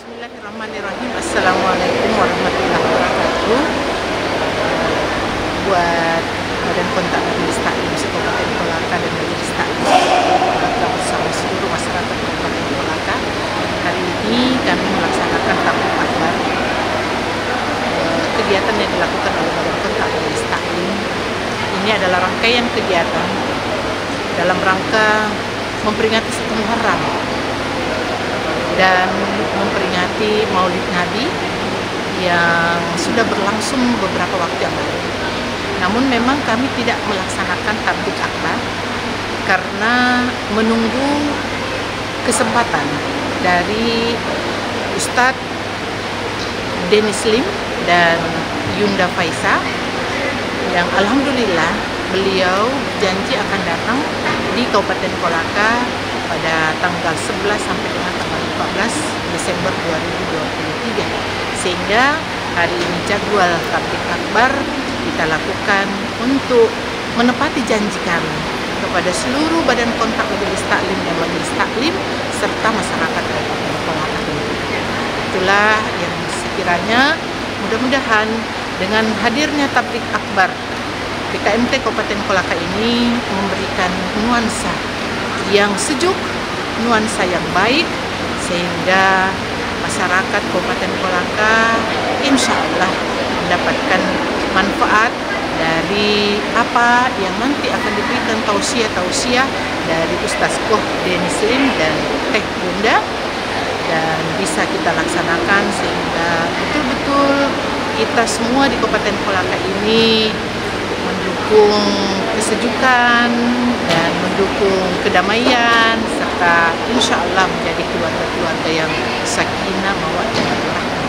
Bismillahirrahmanirrahim. Assalamualaikum warahmatullahi wabarakatuh. Buat Badan Kontak Majelis Taklim Kabupaten Kolaka dan Majelis Taklim Kolaka bersama seluruh masyarakat Kabupaten Kolaka, hari ini kami melaksanakan tablik akbar. Kegiatan yang dilakukan oleh Badan Kontak Majelis Taklim ini adalah rangkaian kegiatan dalam rangka memperingati 10 Muharram dan memperingati Maulid Nabi yang sudah berlangsung beberapa waktu yang lalu. Namun memang kami tidak melaksanakan tablik akbar karena menunggu kesempatan dari Ustadz Denis Lim dan Yunda Faisa yang alhamdulillah beliau janji akan datang di Kabupaten Kolaka pada tanggal 11 sampai dengan tanggal 14 Desember 2023, sehingga hari ini jadwal tablik akbar kita lakukan untuk menepati janji kami kepada seluruh badan kontak majelis taklim dan majelis taklim serta masyarakat Kabupaten Kolaka. Itulah yang sekiranya mudah-mudahan dengan hadirnya tablik akbar BKMT Kabupaten Kolaka ini memberikan nuansa yang sejuk, nuansa yang baik, sehingga masyarakat Kabupaten Kolaka insya Allah mendapatkan manfaat dari apa yang nanti akan diberikan tausiah-tausiah dari Ustaz Koh Denis Lim dan Teh Bunda, dan bisa kita laksanakan sehingga betul-betul kita semua di Kabupaten Kolaka ini mendukung kesejukan dan mendukung kedamaian serta insya Allah menjadi keluarga-keluarga yang sakinah mawaddah warahmah.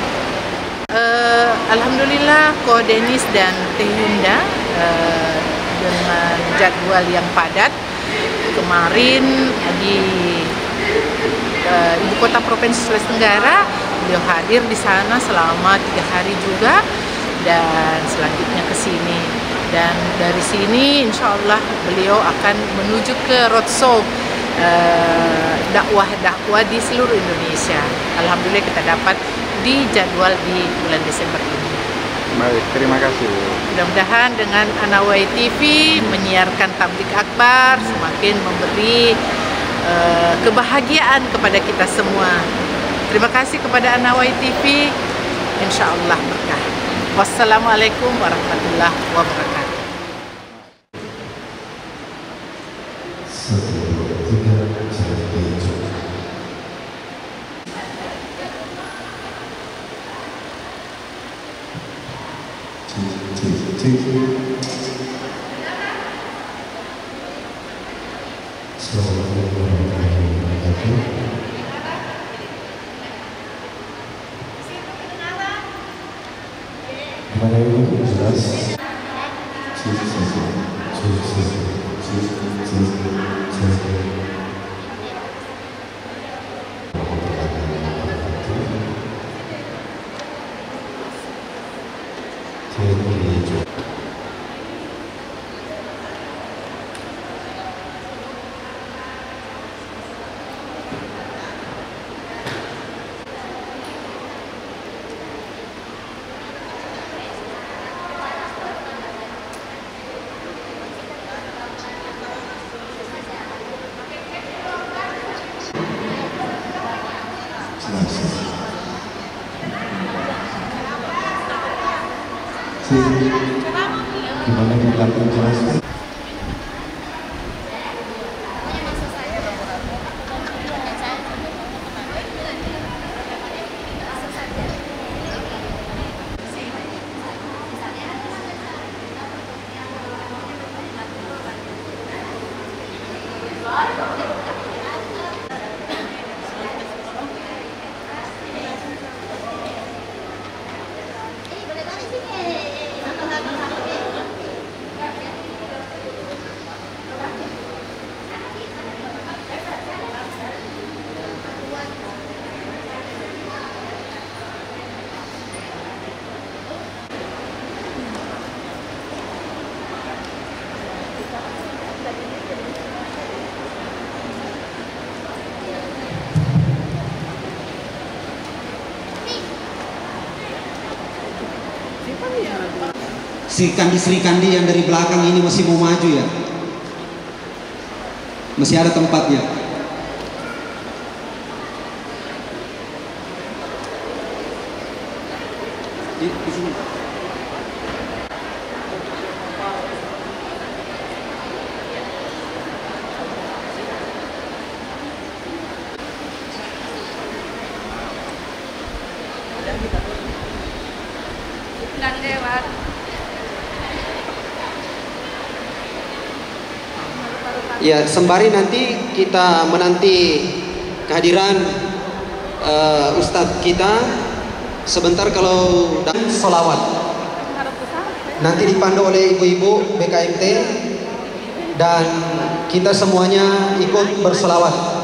Alhamdulillah Ko Denis dan Teh Yunda dengan jadwal yang padat kemarin di Ibu Kota Provinsi Sulawesi Tenggara, beliau hadir di sana selama 3 hari juga dan selanjutnya ke sini. Dan dari sini insya Allah beliau akan menuju ke roadshow dakwah di seluruh Indonesia. Alhamdulillah kita dapat di jadwal di bulan Desember ini. Baik, terima kasih. Mudah-mudahan dengan Anawai TV menyiarkan tablik akbar semakin memberi kebahagiaan kepada kita semua. Terima kasih kepada Anawai TV, insya Allah berkah. Wassalamualaikum warahmatullahi wabarakatuh. Gimana ini jelas? Gimana di belakang jelas? Sri Kandi yang dari belakang ini masih mau maju ya? Masih ada tempatnya. Di sini. Lewat. Ya, sembari nanti kita menanti kehadiran Ustadz kita, sebentar kalau dan solawat nanti dipandu oleh ibu-ibu BKMT dan kita semuanya ikut bersolawat.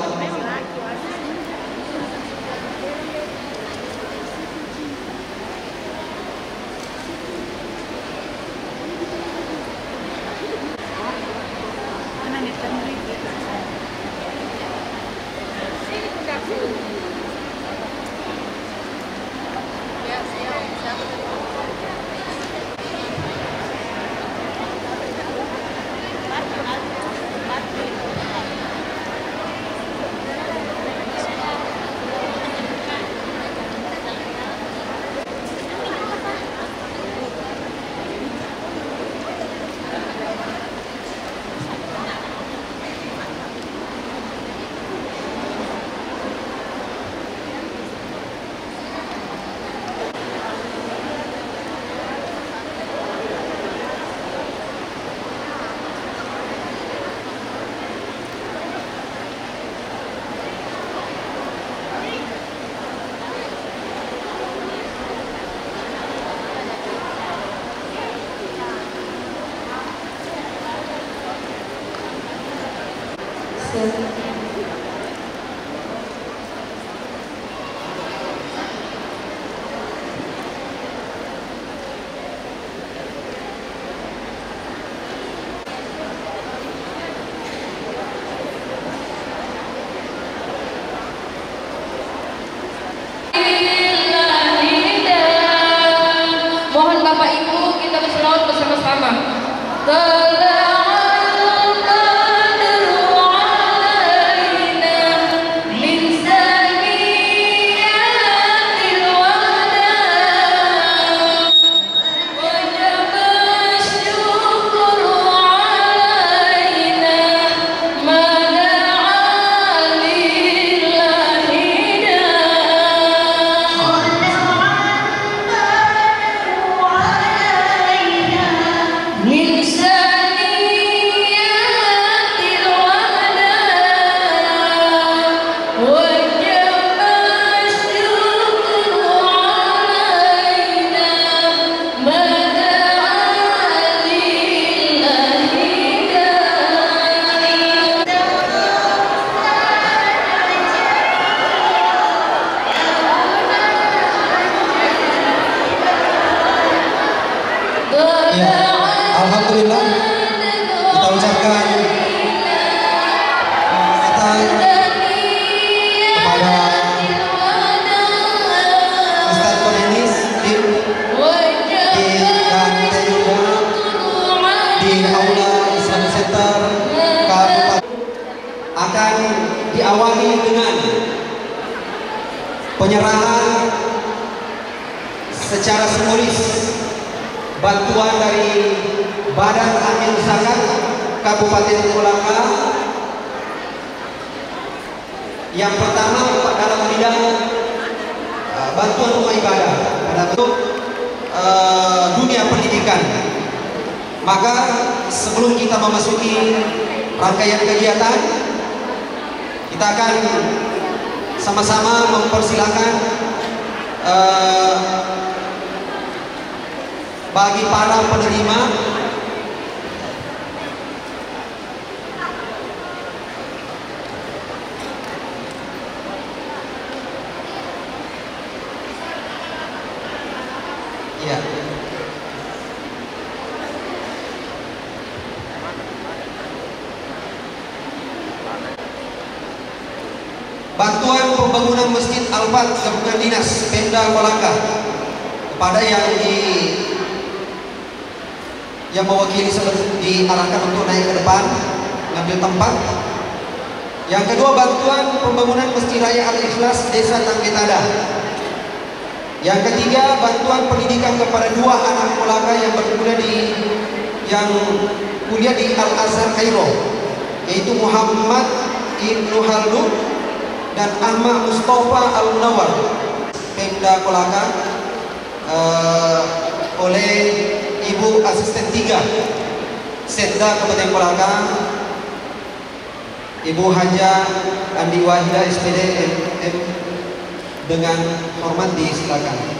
Mohon Bapak Ibu kita berselawat bersama-sama. Alhamdulillah kita ucapkan kepada Ustadz Kodenis dan Teyuda di Aula Islamic Center Kabupaten akan diawali dengan penyerahan secara simbolis bantuan dari Badan Amil Zakat Kabupaten Kolaka. Yang pertama dalam bidang bantuan rumah ibadah pada bentuk dunia pendidikan. Maka sebelum kita memasuki rangkaian kegiatan, kita akan sama-sama mempersilahkan bagi para penerima ya. Bantuan pembangunan Masjid Al-Fat gabungan dinas Pemda Kolaka kepada yang yang mewakili diarahkan untuk naik ke depan mengambil tempat. Yang kedua, bantuan pembangunan Masjid Raya Al-Ikhlas Desa Tanggetada. Yang ketiga, bantuan pendidikan kepada 2 anak kolaka yang kuliah di Al-Azhar Kairo, yaitu Muhammad Ibnu Haldun dan Ahmad Mustafa Al-Munawar. Pemda Kolaka oleh Ibu Asisten 3 Setda Kabupaten Kolaka, Ibu Haja Andi Wahida SPD MM, dengan hormat disilakan.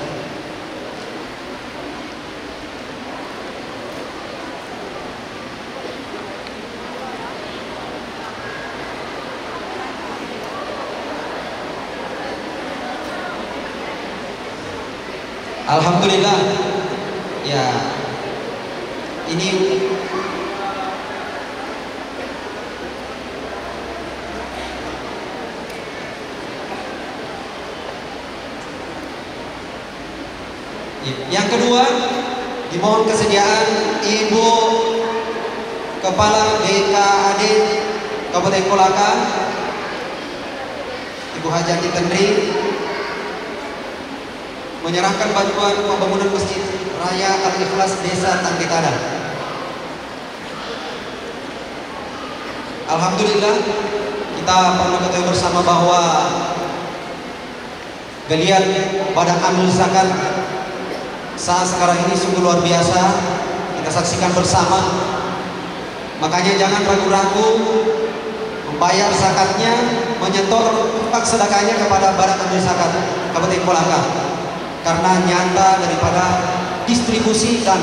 Alhamdulillah, ya ini yang kedua, dimohon kesediaan Ibu Kepala BKAD Kabupaten Kolaka, Ibu Hajati Tendri, menyerahkan bantuan pembangunan Masjid Raya Al-Ikhlas Desa Tanggetada. Alhamdulillah, kita perlu ketahui bersama bahwa geliat badan amil zakat saat sekarang ini sungguh luar biasa, kita saksikan bersama. Makanya jangan ragu-ragu membayar zakatnya, menyetor infak sedekahnya kepada badan amil zakat Kabupaten Kolaka, karena nyata daripada distribusi dan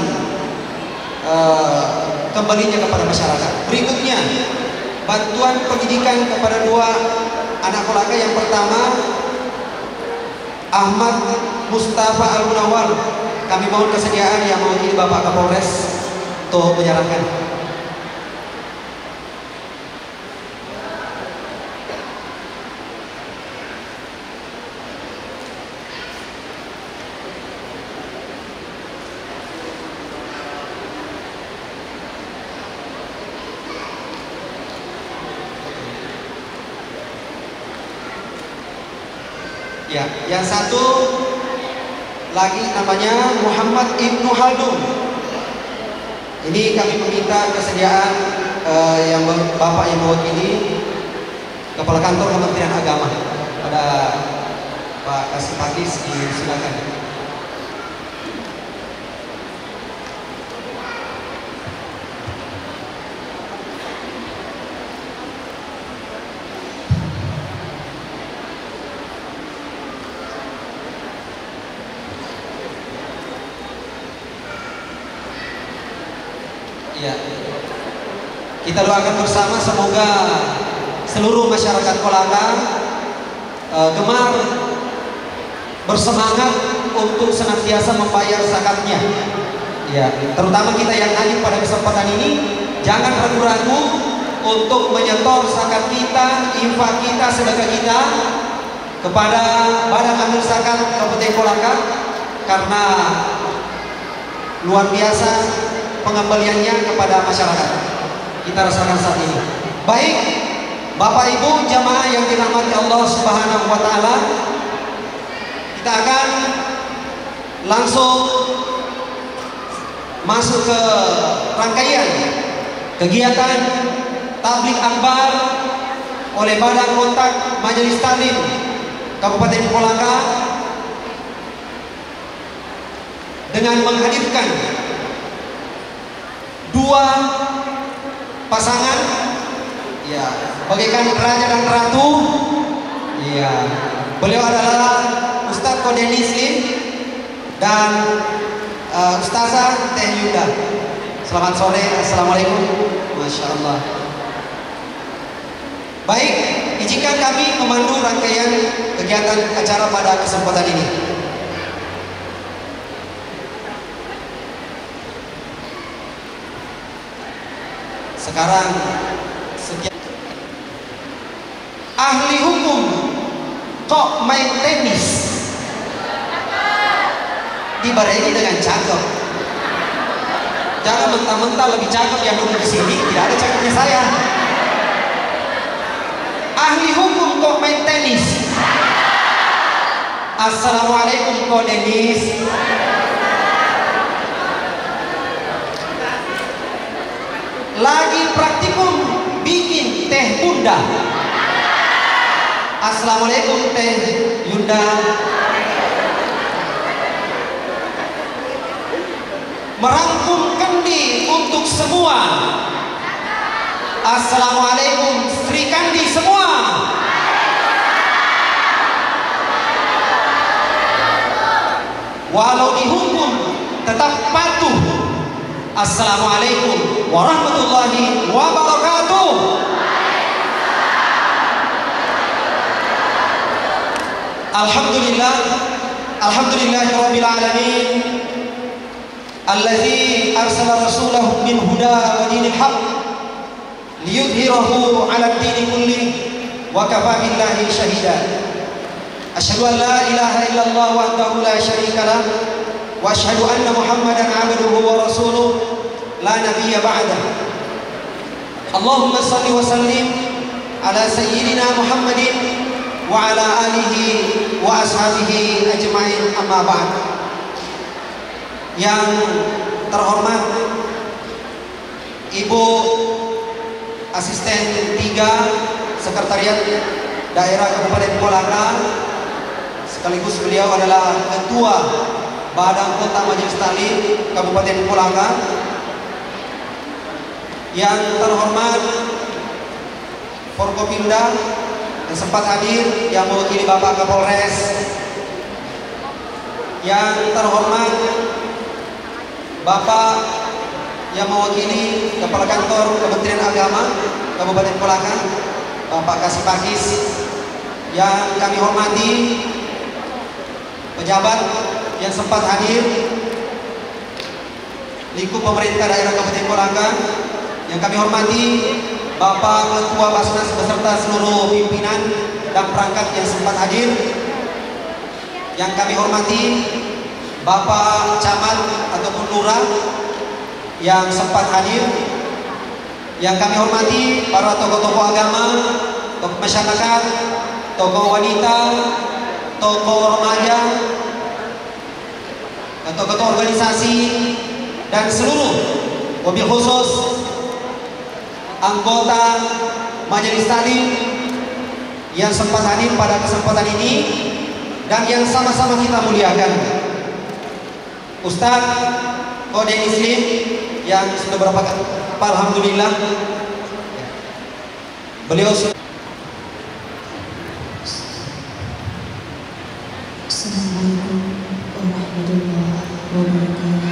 kembalinya kepada masyarakat. Berikutnya, bantuan pendidikan kepada 2 anak kolaka. Yang pertama, Ahmad Mustafa Al-Munawar. Kami mohon kesediaan yang mewakili Bapak Kapolres untuk menyerahkan. Ya, yang satu lagi namanya Muhammad Ibnu Haldun. Ini kami meminta kesediaan yang Bapak yang mewakili Kepala Kantor Kementerian Agama pada Pak Kasih Pakis, silakan. Ya, kita doakan bersama semoga seluruh masyarakat Kolaka gemar bersemangat untuk senantiasa membayar zakatnya. Ya, terutama kita yang hadir pada kesempatan ini, jangan ragu-ragu untuk menyetor zakat kita, infak kita, sedekah kita kepada Badan Amil Zakat Kabupaten Kolaka, karena luar biasa pengembaliannya kepada masyarakat kita rasakan saat ini. Baik, Bapak Ibu jamaah yang dirahmati Allah Subhanahu wa taala, kita akan langsung masuk ke rangkaian kegiatan tabligh akbar oleh Badan Kontak Majelis Taklim Kabupaten Kolaka dengan menghadirkan 2 pasangan, ya, bagaikan raja dan ratu. Ya, beliau adalah Ustadz Kodenis Lim dan Ustazah Teh Yuda. Selamat sore, assalamualaikum. Masya Allah. Baik, izinkan kami memandu rangkaian kegiatan acara pada kesempatan ini. Sekarang setiap ahli hukum kok main tenis dibarengi dengan cakep. Jangan mentah-mentah lebih cakep yang duduk di sini, tidak ada cakepnya saya. Ahli hukum kok main tenis. Assalamualaikum kok Denis. Lagi praktikum bikin teh bunda. Assalamualaikum teh Yunda. Merangkum kendi untuk semua. Assalamualaikum Sri Kandi semua. Walau dihukum tetap patuh. Assalamualaikum warahmatullahi wabarakatuh. Alhamdulillah, alhamdulillahirabbil alamin. Allazi arsala rasulahu bil huda wa dinil haq liyudhhirahu 'ala ad-din kullih wa kafa billahi shahida. Asyhadu an la ilaha illallah wahdahu la syarika lah wa asyhadu anna Muhammadan 'abduhu wa rasuluh la nabiyya ba'dah. Allahumma shalli wa sallim ala sayyidina Muhammadin wa ala alihi wa ashabihi ajma'in, amma ba'd. Yang terhormat Ibu Asisten 3 Sekretariat Daerah Kabupaten Kolaka, sekaligus beliau adalah Ketua Badan Kota Majelis Taklim Kabupaten Kolaka. Yang terhormat Forkopimda yang sempat hadir, yang mewakili Bapak Kapolres. Yang terhormat Bapak yang mewakili Kepala Kantor Kementerian Agama Kabupaten Kolaka, Bapak Kasih Pakis. Yang kami hormati pejabat yang sempat hadir, lingkup pemerintah daerah Kabupaten Kolaka. Yang kami hormati Bapak Ketua Basnas beserta seluruh pimpinan dan perangkat yang sempat hadir. Yang kami hormati Bapak Camat ataupun Lurah yang sempat hadir. Yang kami hormati para tokoh-tokoh agama, tokoh masyarakat, tokoh wanita, tokoh remaja, dan tokoh-tokoh organisasi, dan seluruh wabil khusus anggota Majelis Taklim yang sempat hadir pada kesempatan ini dan yang sama-sama kita muliakan. Ustadz Kode Muslim yang sudah berapa kali, alhamdulillah, beliau sudah. Assalamualaikum warahmatullahi wabarakatuh.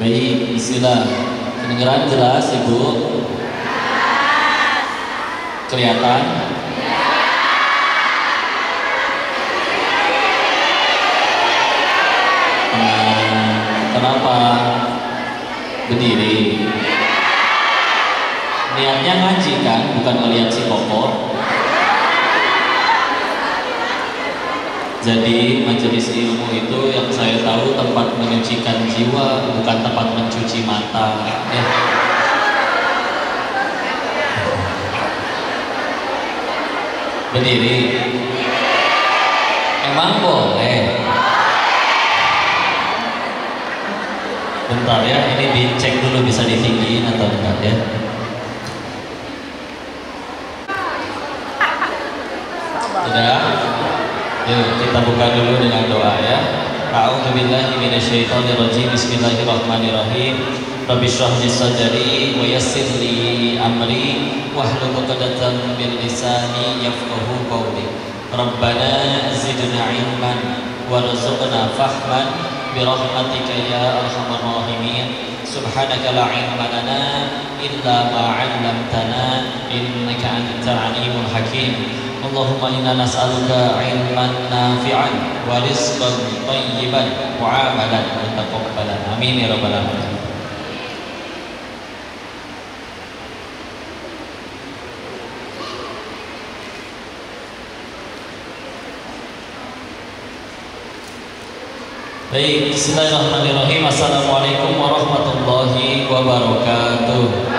Baik, bismillah. Kedengaran jelas, Ibu? Kelihatan? Kenapa berdiri? Niatnya ngaji kan, bukan melihat si Koko. Jadi majelis ilmu itu yang saya tahu tempat menyucikan jiwa, bukan tempat mencuci mata. Ya. Berdiri. Emang boleh. Bentar ya, ini dicek dulu bisa ditinggiin atau enggak ya. Sudah? Yuk kita buka dulu dengan doa ya. A'udzubillahi minasyaitonirrajim. Bismillahirrahmanirrahim. Rabbi shrah li sadri wa yassir li amri wahlul 'uqdatam min lisani yafqahu qawli. Rabbana zidna ilman warzuqna fahman birahmatika ya arhamar rahimin. Subhanaka la ilma lana illa ma 'allamtana innaka antal alimul hakim. Allahumma inna nas'aluka ilman nafi'an wa rizqan thayyiban wa 'amalan mutaqabbalan. Amin ya rabbal alamin. Baik, bismillahirrahmanirrahim. Assalamualaikum warahmatullahi wabarakatuh.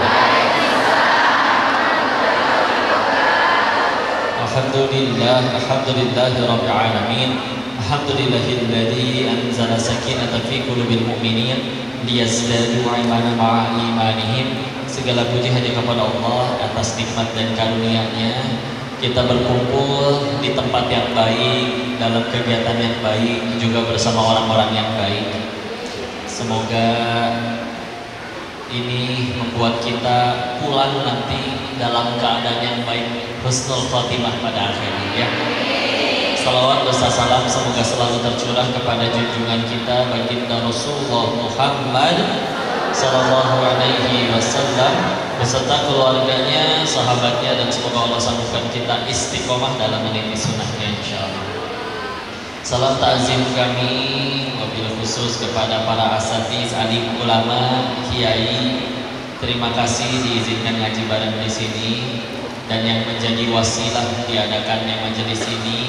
alhamdulillahi rabbil alamin. Alhamdulillahilladzi anzala sakinata fi qulubil mu'minin liyazdadu imanan ma'a imanihim. Segala puji hanya kepada Allah atas nikmat dan karunia-Nya. Kita berkumpul di tempat yang baik, dalam kegiatan yang baik, juga bersama orang-orang yang baik. Semoga ini membuat kita pulang nanti dalam keadaan yang baik, husnul khotimah pada akhirnya ya. Salawat beserta salam semoga selalu tercurah kepada junjungan kita baginda Rasulullah Muhammad sallallahu alaihi wasallam beserta keluarganya, sahabatnya, dan semoga Allah sanggupkan kita istiqomah dalam meniti sunnahnya insyaallah. Salam ta'zim kami wabil khusus kepada para asatiz, alim, ulama, kiai. Terima kasih diizinkan ngaji bareng di sini dan yang menjadi wasilah diadakannya majelis ini.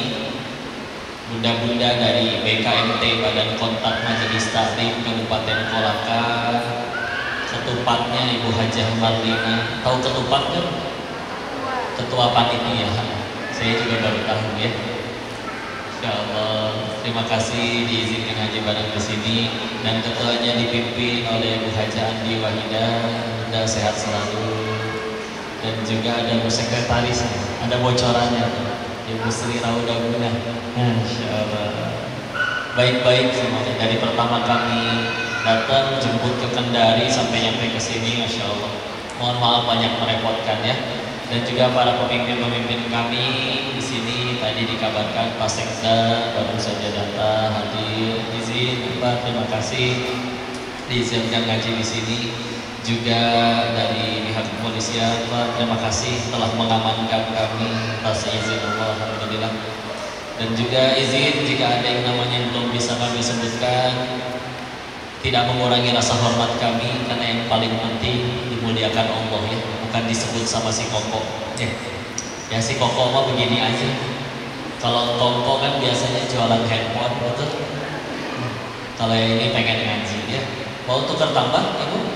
Bunda-bunda dari BKMT Badan Kontak Majelis Taklim Kabupaten Kolaka, ketupatnya Ibu Hajah Marlina. Tahu ketupat kan? Ketua panitia. Saya juga baru tahu ya. Insyaallah. Terima kasih diizinkan haji bareng di sini dan ketuanya dipimpin oleh Bu Hajah Andi Wahidah. Bunda sehat selalu. Dan juga ada Bu Sekretaris. Ada bocorannya. Ibu Sri Rauda Bunda. Insyaallah. Baik-baik semuanya. Dari pertama kami datang jemput ke Kendari sampai nyampe ke sini, Masya Allah. Mohon maaf banyak merepotkan ya. Dan juga para pemimpin-pemimpin kami di sini tadi dikabarkan Pak Sekda baru saja datang hadir. Izin Pak, terima kasih diizinkan ngaji di sini. Juga dari pihak kepolisian Pak, terima kasih telah mengamankan kami atas izin Allah, alhamdulillah. Dan juga izin jika ada yang namanya belum bisa kami sebutkan, tidak mengurangi rasa hormat kami karena yang paling penting dimuliakan Allah ya, bukan disebut sama si Koko. Ya si Koko mah begini aja. Kalau Koko kan biasanya jualan handphone betul. Kalau yang ini pengen ngaji ya. Mau tukar tambah ibu?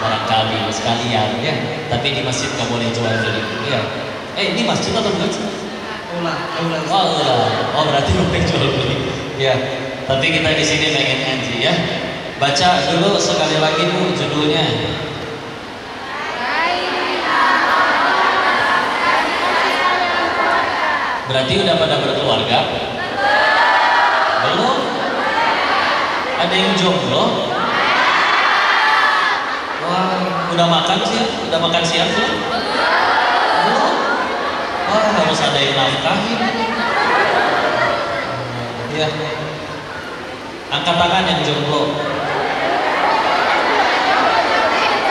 Barangkali sekalian ya. Tapi di masjid nggak boleh jual beli ya. Ini masjid atau bukan? Oh berarti boleh jual beli ya. Tapi kita di sini pengen ngaji ya. Baca dulu sekali lagi Bu judulnya. Berarti udah pada berkeluarga? Belum? Ada yang jomblo? Wah, udah makan sih? Udah makan siang belum? Belum? Wah, harus ada yang nafkahin. Ya. Angkat tangan yang jomblo.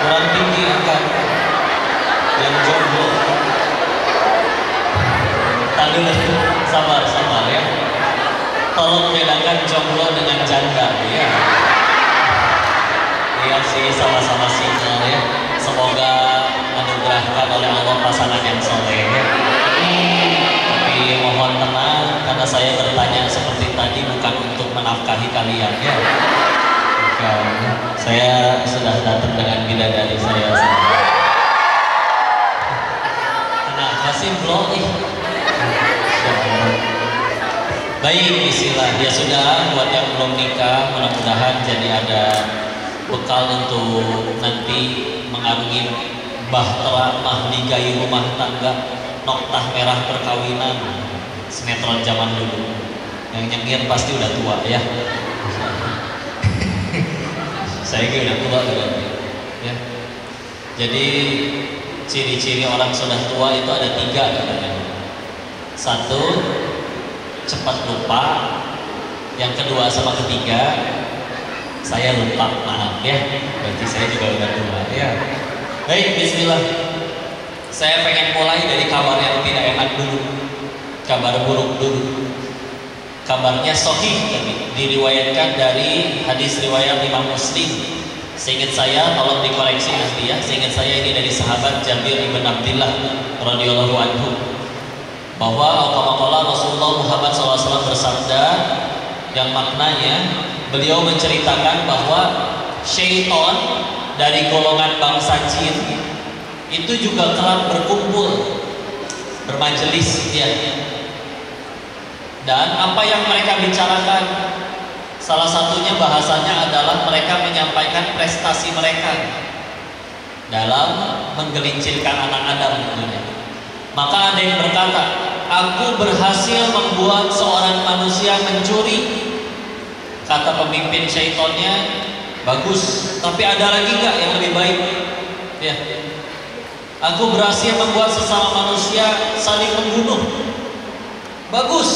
Kurang tinggi angkat. Yang jomblo. Tadi sabar ya. Tolong bedakan jomblo dengan janda ya. Iya sih sama-sama single ya. Semoga anugerahkan oleh Allah pasangan yang soleh ya. Tapi mohon tenang karena saya bertanya seperti tadi bukan untuk menafkahi kalian ya. Bukan. Saya sudah datang dengan bidadari saya sendiri. Kenapa sih bro? Baik, istilah ya sudah buat yang belum nikah mudah-mudahan jadi ada bekal untuk nanti mengarungi bahtera mahligai rumah tangga noktah merah perkawinan sinetron zaman dulu. Yang nyengir pasti udah tua ya. Saya udah tua ya. Jadi ciri-ciri orang sudah tua itu ada 3 katanya. 1, cepat lupa. Yang kedua sama ketiga, saya lupa, maaf ya. Berarti saya juga udah tua ya. Baik, bismillah. Saya pengen mulai dari kabar yang tidak enak dulu. Kabar buruk dulu. Kabarnya sahih diriwayatkan dari hadis riwayat Imam Muslim. Seingat saya, tolong dikoreksi nanti ya. Seingat saya ini dari sahabat Jabir ibn Abdillah radhiyallahu anhu, bahwa qala Rasulullah Muhammad SAW bersabda yang maknanya beliau menceritakan bahwa syaitan dari golongan bangsa jin itu juga kerap berkumpul bermajelis ya. Dan apa yang mereka bicarakan, salah satunya bahasanya adalah mereka menyampaikan prestasi mereka dalam menggelincirkan anak Adam tentunya. Maka ada yang berkata, aku berhasil membuat seorang manusia mencuri. Kata pemimpin syaitonnya, bagus, tapi ada lagi nggak yang lebih baik? Ya. Aku berhasil membuat sesama manusia saling membunuh. Bagus,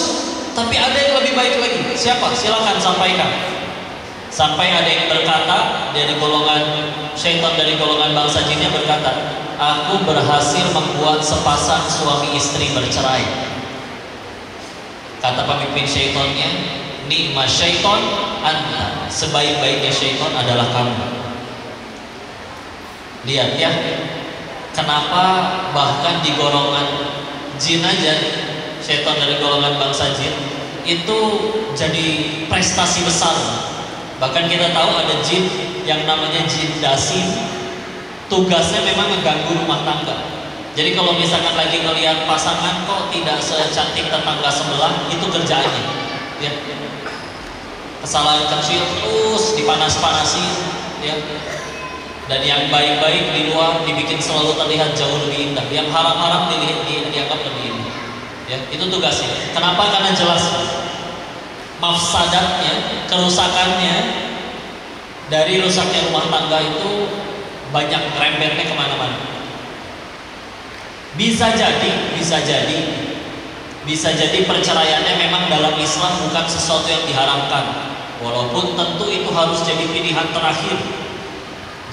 tapi ada yang lebih baik lagi. Siapa? Silakan sampaikan. Sampai ada yang berkata dari golongan syaitan, dari golongan bangsa jinnya berkata, aku berhasil membuat sepasang suami istri bercerai. Kata pemimpin syaitannya, nikmat syaitan anta, sebaik-baiknya syaitan adalah kamu. Lihat ya, kenapa bahkan di golongan jin aja, syaitan dari golongan bangsa jin itu jadi prestasi besar. Bahkan kita tahu ada jin yang namanya jin dasim, tugasnya memang mengganggu rumah tangga. Jadi kalau misalkan lagi ngelihat pasangan kok tidak secantik tetangga sebelah, itu kerjaannya ya. Kesalahan kecil terus dipanas-panasin ya. Dan yang baik-baik di luar dibikin selalu terlihat jauh lebih indah, yang haram-haram dianggap lebih indah ya. Itu tugasnya. Kenapa? Karena jelas mafsadatnya, kerusakannya dari rusaknya rumah tangga itu banyak, rembetnya kemana-mana. Bisa jadi perceraiannya memang dalam Islam bukan sesuatu yang diharamkan, walaupun tentu itu harus jadi pilihan terakhir.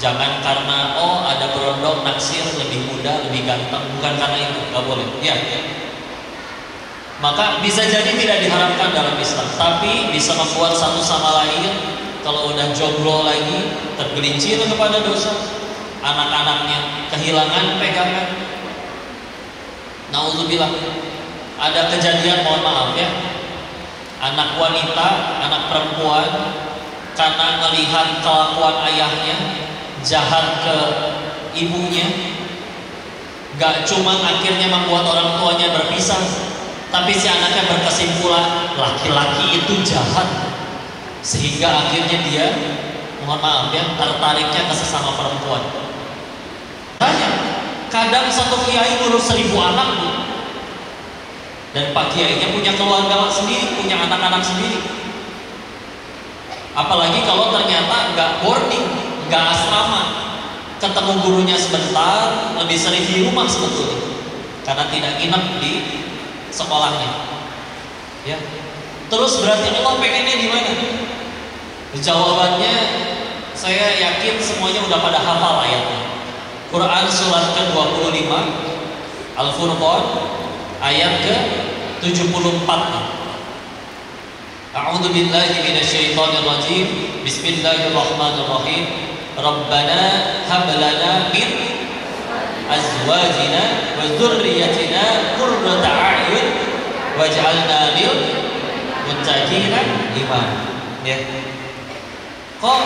Jangan karena oh ada berondong naksir lebih muda, lebih ganteng, bukan karena itu, nggak boleh ya. Maka bisa jadi tidak diharamkan dalam Islam, tapi bisa membuat satu sama lain kalau udah jomblo lagi tergelincir kepada dosa, anak-anaknya kehilangan pegangan. Nauzubillah. Ada kejadian, mohon maaf ya, anak wanita, anak perempuan karena melihat kelakuan ayahnya jahat ke ibunya, gak cuma akhirnya membuat orang tuanya berpisah, tapi si anaknya berkesimpulan laki-laki itu jahat, sehingga akhirnya dia, mohon maaf ya, tertariknya ke sesama perempuan. Banyak, kadang satu kiai ngurus 1000 anak bu. Dan pak kiainya punya keluarga sendiri, punya anak-anak sendiri. Apalagi kalau ternyata nggak boarding, nggak asrama, ketemu gurunya sebentar, lebih sering di rumah sebetulnya, karena tidak nginep di sekolahnya. Ya, terus berarti Allah pengennya di mana? Jawabannya, saya yakin semuanya udah pada hafal ayatnya. Quran surat ke-25 Al-Furqan ayat ke-74. A'udzu billahi minasyaitonir rajim. Bismillahirrahmanirrahim. Rabbana hab lana min azwajina wa dzurriyyatina qurrata a'yun waj'alna lil muttaqina imama. Ya. Kok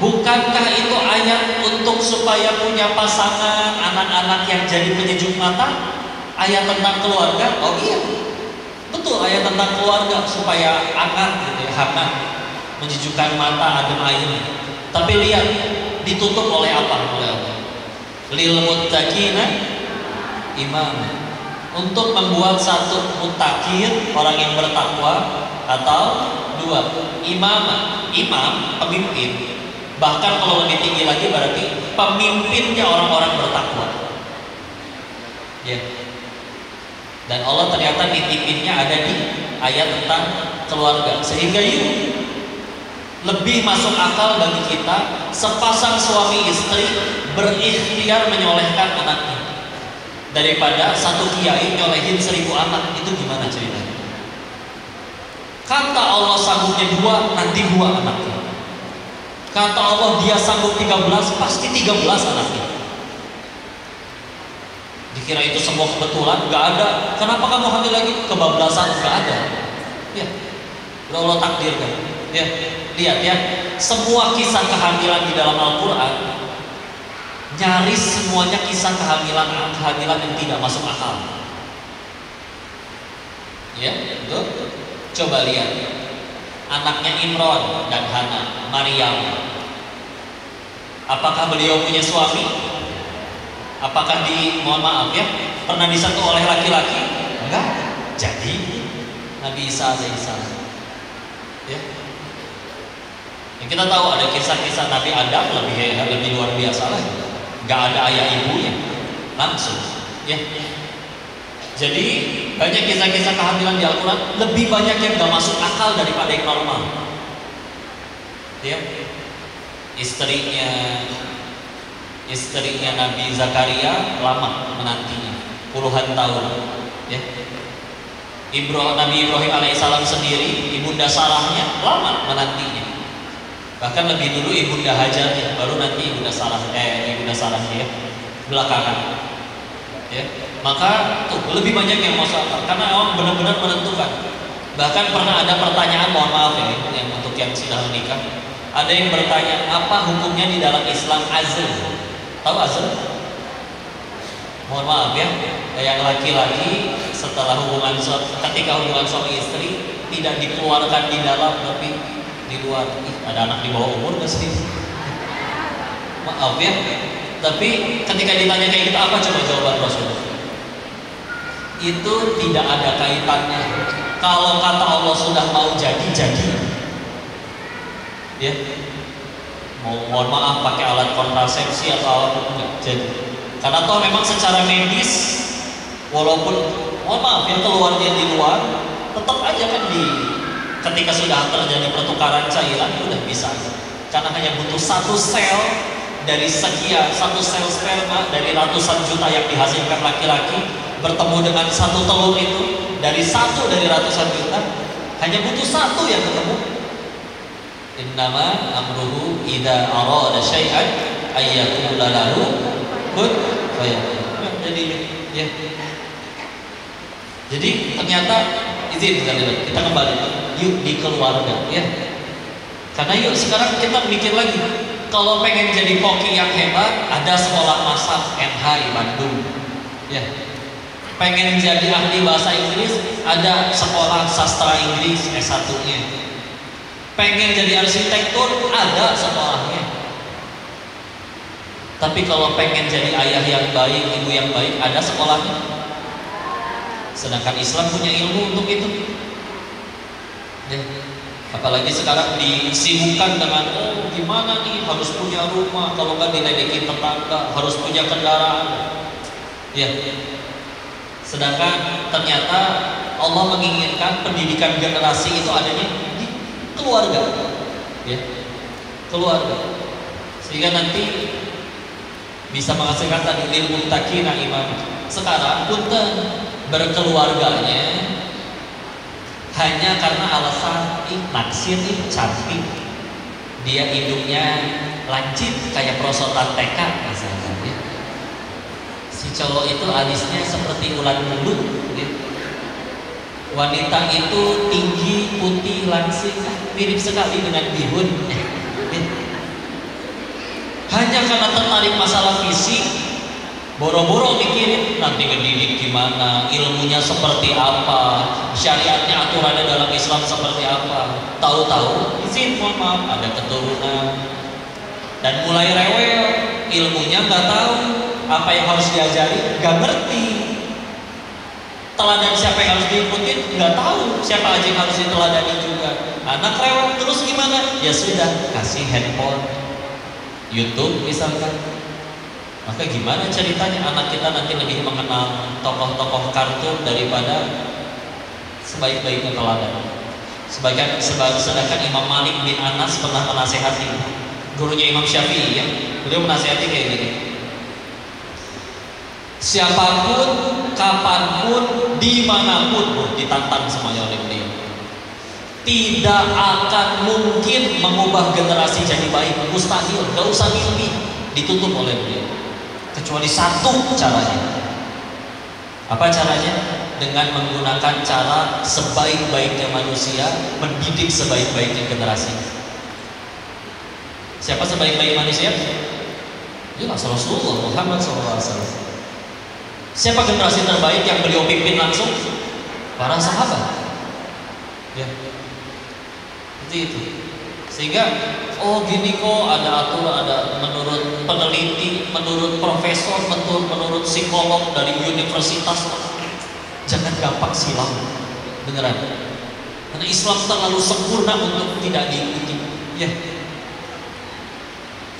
bukankah itu ayat untuk supaya punya pasangan, anak-anak yang jadi penyejuk mata? Ayat tentang keluarga? Oh iya, betul, ayat tentang keluarga supaya hangat gitu ya, hangat, menyejukkan mata, adem air. Tapi lihat ditutup oleh apa? Oleh Allah. Lil muttaqina imam, untuk membuat satu muttaqin, orang yang bertakwa, atau dua imam, pemimpin. Bahkan kalau lebih tinggi lagi berarti pemimpinnya orang-orang bertakwa. Ya. Dan Allah ternyata nitipinnya ada di ayat tentang keluarga, sehingga yuk lebih masuk akal bagi kita sepasang suami istri berikhtiar menyolehkan anaknya daripada satu kiai nyolehin 1000 anak. Itu gimana ceritanya? Kata Allah sanggupnya 2, nanti 2 anaknya. Kata Allah dia sanggup 13, pasti 13 anaknya. Dikira itu sebuah kebetulan, nggak ada. Kenapa kamu hamil lagi? Kebablasan, nggak ada. Ya, Allah takdirkan. Ya, lihat ya, semua kisah kehamilan di dalam Al-Quran nyaris semuanya kisah kehamilan yang tidak masuk akal. Ya, betul. Coba lihat anaknya Imron dan Hana, Maryam. Apakah beliau punya suami? Apakah mohon maaf ya, pernah disentuh oleh laki-laki? Enggak. Jadi Nabi Isa alaihissalam. Ya. Ya, kita tahu ada kisah-kisah Nabi Adam lebih luar biasa lah. Enggak ada ayah ibunya, langsung. Ya. Jadi banyak kisah-kisah kehamilan di Al-Quran, lebih banyak yang gak masuk akal daripada yang normal. Ya. Istrinya Nabi Zakaria lama menantinya, puluhan tahun. Ya. Nabi Ibrahim alaihissalam sendiri, ibunda Sarahnya lama menantinya. Bahkan lebih dulu ibunda Hajarnya, baru nanti ibunda Sarahnya ya, belakangan. Ya. Maka tuh lebih banyak yang masuk akal karena orang benar-benar menentukan. Bahkan pernah ada pertanyaan, mohon maaf ya, yang untuk yang sudah menikah, ada yang bertanya apa hukumnya di dalam Islam azl. Tahu azl? Mohon maaf ya, yang laki-laki setelah ketika hubungan suami istri tidak dikeluarkan di dalam tapi di luar. Ada anak di bawah umur nggak sih? Maaf ya, tapi ketika ditanya kayak gitu, apa coba jawaban Rasulullah? Itu tidak ada kaitannya. Kalau kata Allah sudah mau jadi. Ya. Mohon maaf pakai alat kontrasepsi atau alat enggak jadi. Karena toh memang secara medis, walaupun mohon maaf ya keluarnya di luar, tetap aja kan ketika sudah terjadi pertukaran cairan udah bisa. Karena hanya butuh satu sel dari satu sel sperma dari ratusan juta yang dihasilkan laki-laki bertemu dengan satu telur itu dari ratusan juta, hanya butuh satu yang ketemu. Innama amruhu idza arada syai'an ayyaqula lahu kun fayakun. Jadi ternyata izin kita kembali yuk di keluarga ya. Karena yuk sekarang kita mikir lagi, kalau pengen jadi koki yang hebat, ada sekolah masak NH di Bandung. Ya. Pengen jadi ahli bahasa Inggris, ada sekolah sastra Inggris S1-nya. Pengen jadi arsitektur, ada sekolahnya. Tapi kalau pengen jadi ayah yang baik, ibu yang baik, ada sekolahnya. Sedangkan Islam punya ilmu untuk itu. Ya. Apalagi sekarang disibukkan dengan gimana nih harus punya rumah, kalau nggak diledekin tetangga, harus punya kendaraan. Ya. Sedangkan ternyata Allah menginginkan pendidikan generasi itu adanya di keluarga, ya, keluarga, sehingga nanti bisa menghasilkan tadi lil muttaqina imam. Sekarang punten berkeluarganya hanya karena alasan naksir cantik, dia hidungnya lancip kayak prosotan TK misalnya. Ya. Si cowok itu alisnya seperti ulat bulu, gitu. Wanita itu tinggi, putih, langsing, mirip sekali dengan bihun. Hanya karena tertarik masalah fisik, boro-boro mikirin nanti ngedidik gimana, ilmunya seperti apa, syariatnya aturannya dalam Islam seperti apa. Tahu-tahu, izin mohon maaf, ada keturunan dan mulai rewel, ilmunya nggak tahu. Apa yang harus diajari, gak ngerti. Teladan siapa yang harus diikutin, gak tahu. Siapa aja yang harus diteladani juga. Anak rewel, terus gimana? Ya sudah, kasih handphone, YouTube misalkan. Maka gimana ceritanya anak kita nanti lebih mengenal tokoh-tokoh kartun daripada sebaik-baiknya teladan. Sedangkan Imam Malik bin Anas pernah menasehati gurunya Imam Syafi'i, ya. Beliau menasehati kayak gini. Siapapun, kapanpun, dimanapun, ditantang semuanya oleh beliau, tidak akan mungkin mengubah generasi jadi baik, mustahil, gak usah mimpi, ditutup oleh beliau. Kecuali satu caranya. Apa caranya? Dengan menggunakan cara sebaik-baiknya manusia mendidik sebaik-baiknya generasi. Siapa sebaik-baik manusia? Jelas Rasulullah Muhammad SAW. Siapa generasi terbaik yang beliau pimpin langsung? para sahabat. Ya, seperti itu. Sehingga oh gini kok ada aturan, ada menurut peneliti, menurut profesor, menurut psikolog dari universitas. Jangan gampang silau, beneran. Karena Islam terlalu sempurna untuk tidak diikuti. Ya.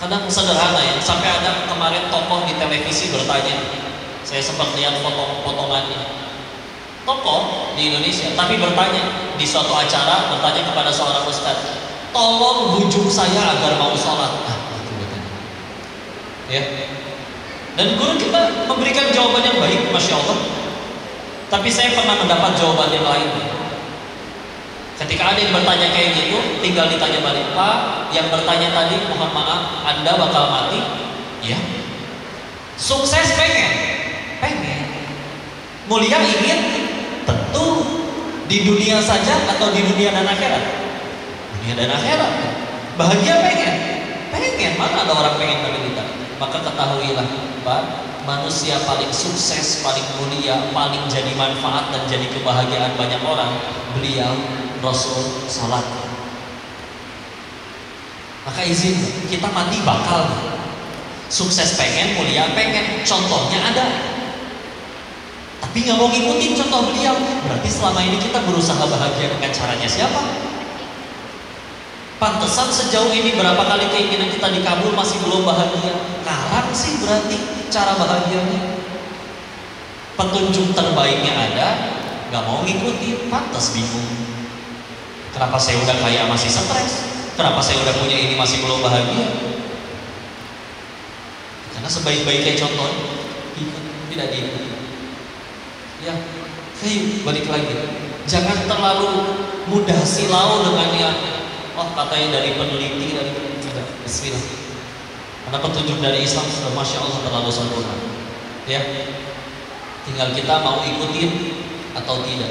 Kadang sederhana ya. Sampai ada kemarin tokoh di televisi bertanya. Saya sempat lihat potongannya. Tokoh di Indonesia, tapi bertanya di suatu acara, bertanya kepada seorang ustadz, tolong bujuk saya agar mau sholat. Itu katanya. Ya. Dan guru kita memberikan jawaban yang baik, masya Allah. Tapi saya pernah mendapat jawaban yang lain. Ketika ada yang bertanya kayak gitu, tinggal ditanya balik, Pak, yang bertanya tadi, mohon maaf, Anda bakal mati? Ya. Sukses pengen? Mulia ingin? Tentu. Di dunia saja atau di dunia dan akhirat? Dunia dan akhirat. Bahagia pengen? Mana ada orang pengen tapi kita? Maka ketahuilah, Pak, manusia paling sukses, paling mulia, paling jadi manfaat dan jadi kebahagiaan banyak orang, beliau Rasul salat. Maka izin, kita mati bakal. Sukses pengen, mulia pengen. Contohnya ada. Tapi nggak mau ngikutin contoh beliau. Berarti selama ini kita berusaha bahagia dengan caranya siapa? Pantesan sejauh ini berapa kali keinginan kita dikabul masih belum bahagia. Karang sih berarti cara bahagianya. Petunjuk terbaiknya ada, nggak mau ngikutin, pantas bingung. Kenapa saya udah kaya masih stres? Kenapa saya udah punya ini masih belum bahagia? Karena sebaik-baiknya contoh tidak diikuti. Ya, balik lagi. Jangan terlalu mudah silau dengan yang katanya dari peneliti dari tidak. Bismillah. Karena petunjuk dari Islam sudah masya Allah terlalu sempurna. Ya, tinggal kita mau ikutin atau tidak.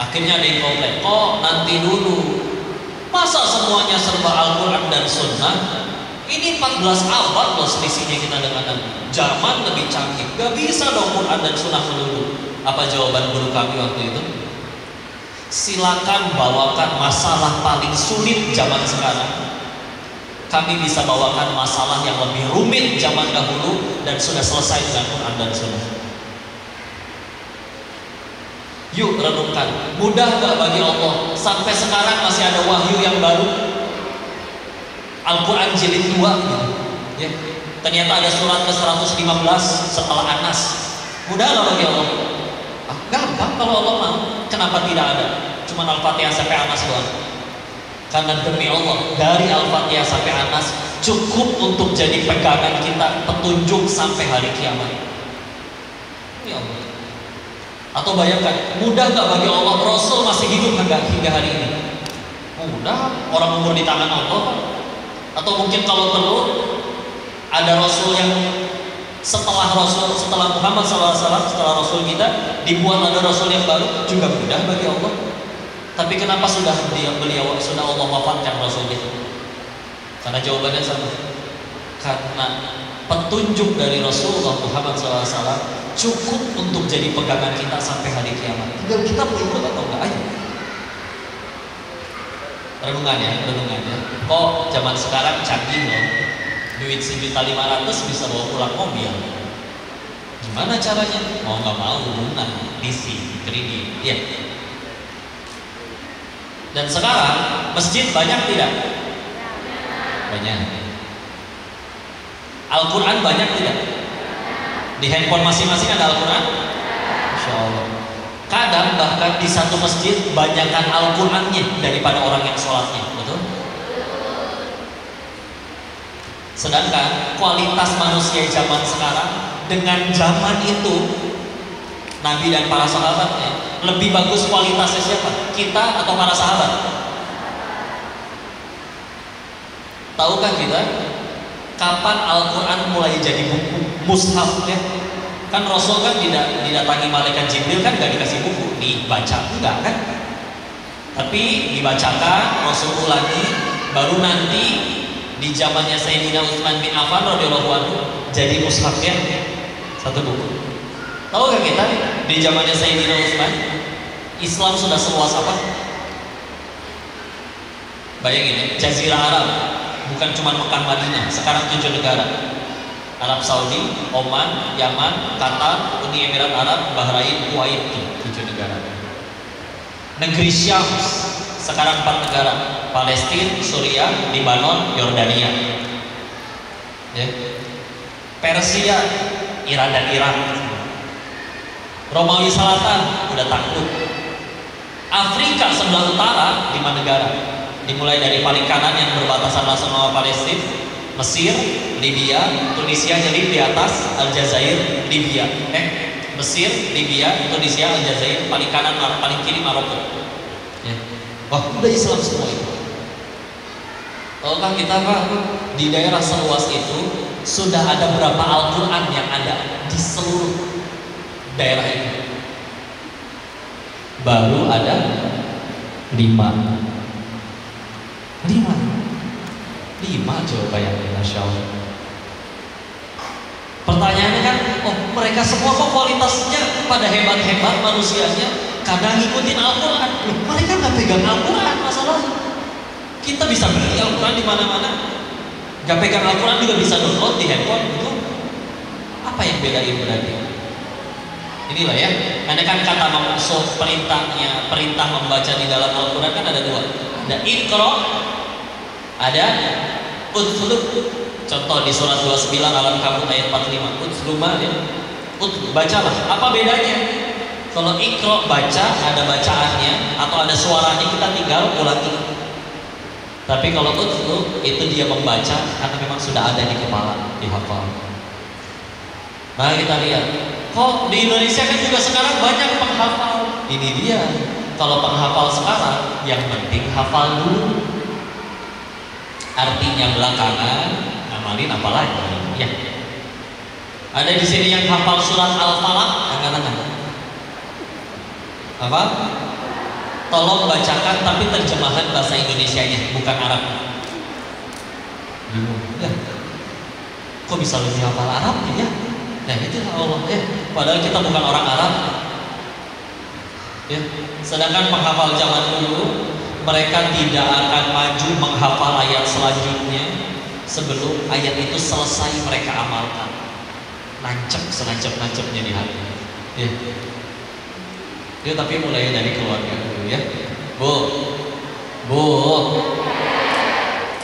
Akhirnya ada yang komplain, kok nanti dulu. Masa semuanya serba Al-Quran dan Sunnah? Ini 14 abad loh selisihnya kita dengan Nabi. Zaman lebih canggih, gak bisa dong Quran dan Sunnah melulu. Apa jawaban guru kami waktu itu? Silakan bawakan masalah paling sulit zaman sekarang. Kami bisa bawakan masalah yang lebih rumit zaman dahulu dan sudah selesai dengan Quran dan Sunnah. Yuk renungkan, mudah gak bagi Allah? Sampai sekarang masih ada wahyu yang baru. Al-Quran jilid 2 gitu. Ya. Ternyata ada surat ke-115 setelah Anas. Mudah gak bagi Allah? Gampang kalau Allah mau. Kenapa tidak ada? Cuma Al-Fatihah sampai Anas doang. Karena demi Allah, dari Al-Fatihah sampai Anas cukup untuk jadi pegangan kita, petunjuk sampai hari kiamat. Ya Allah. Atau bayangkan, mudah gak bagi Allah Rasul masih hidup hingga hari ini? Mudah, orang umur di tangan Allah. Atau mungkin kalau perlu ada Rasul yang setelah Muhammad SAW, setelah Rasul kita dibuat ada Rasul yang baru, juga mudah bagi Allah. Tapi kenapa sudah Allah wafatkan Rasul itu? Karena jawabannya sama. Karena petunjuk dari Rasulullah Muhammad SAW cukup untuk jadi pegangan kita sampai hari kiamat. Tinggal kita mau ikut atau enggak aja. Renungannya. Kok zaman sekarang canggih loh. Duit 1.500.000 bisa bawa pulang mobil. Gimana caranya? Mau nggak mau lunas, leasing, kredit. Ya. Dan sekarang masjid banyak tidak? Banyak. Al-Quran banyak tidak? Di handphone masing-masing ada Al-Quran? Insya Allah. Kadang bahkan di satu masjid banyakkan Al-Qurannya daripada orang yang sholatnya, betul? Sedangkan kualitas manusia zaman sekarang dengan zaman itu, Nabi dan para sahabatnya, lebih bagus kualitasnya siapa? Kita atau para sahabat? Tahukah kita kapan Al-Quran mulai jadi buku mushaf ya? Kan Rasul kan tidak didatangi malaikat Jibril, kan gak dikasih buku dibaca, enggak kan? Tapi dibacakan, Rasul ulangi, baru nanti di zamannya Sayyidina Utsman bin Affan radhiyallahu anhu jadi mushafnya satu buku. Tahu gak kita di zamannya Sayyidina Utsman, Islam sudah seluas apa? Bayangin, Jazirah Arab, bukan cuma Mekah Madinah, sekarang 7 negara. Arab Saudi, Oman, Yaman, Qatar, Uni Emirat Arab, Bahrain, Kuwait, 7 negara. Negeri Syam, sekarang 4 negara, Palestina, Suriah, Lebanon, Yordania. Ya. Persia, Iran dan Irak. Romawi Selatan udah takluk. Afrika sebelah utara 5 negara, dimulai dari paling kanan yang berbatasan langsung sama Palestina, Mesir, Libya, Tunisia, jadi di atas Aljazair, Libya. Mesir, Libya, Tunisia, Aljazair, paling kanan, paling kiri Maroko. Ya. Wah, udah Islam semua itu. Tahukah kita Pak, di daerah seluas itu sudah ada berapa Al-Quran yang ada di seluruh daerah itu? Baru ada 5 coba yang Masya Allah. Pertanyaannya kan, oh mereka semua kok kualitasnya pada hebat-hebat manusianya karena ngikutin Al-Quran. Mereka nggak pegang Al-Quran masalahnya. Kita bisa beli Al-Quran di mana-mana, nggak pegang Al-Quran juga bisa download di handphone. Itu apa yang bedain berarti? Inilah ya, karena kan kata maksud perintah membaca di dalam Al-Quran kan ada 2. Ada Iqra, ada Utlub. Contoh di surat 29 Al-Ankabut ayat 45, Utluma ya. Bacalah. Apa bedanya? Kalau Iqra baca, ada bacaannya atau ada suaranya, kita tinggal ulangi. Tapi kalau Utlub itu dia membaca karena memang sudah ada di kepala, dihafal. Nah kita lihat, kok di Indonesia kan juga sekarang banyak penghafal. Ini dia, kalau penghafal sekarang yang penting hafal dulu. Artinya belakangan amalin apalagi ya. Ada di sini yang hafal surat Al-Falaq, angkat-angkat. Apa? Tolong bacakan tapi terjemahan bahasa Indonesianya, bukan Arab. Ya. Kok bisa lebih hafal Arab ya? Nah itu Allah ya. Padahal kita bukan orang Arab. Ya. Sedangkan penghafal zaman dulu, mereka tidak akan maju menghafal ayat selanjutnya sebelum ayat itu selesai mereka amalkan. Nancep senancep-nancepnya di hati. Ya. Ya, tapi mulai dari keluarga dulu ya. Bu,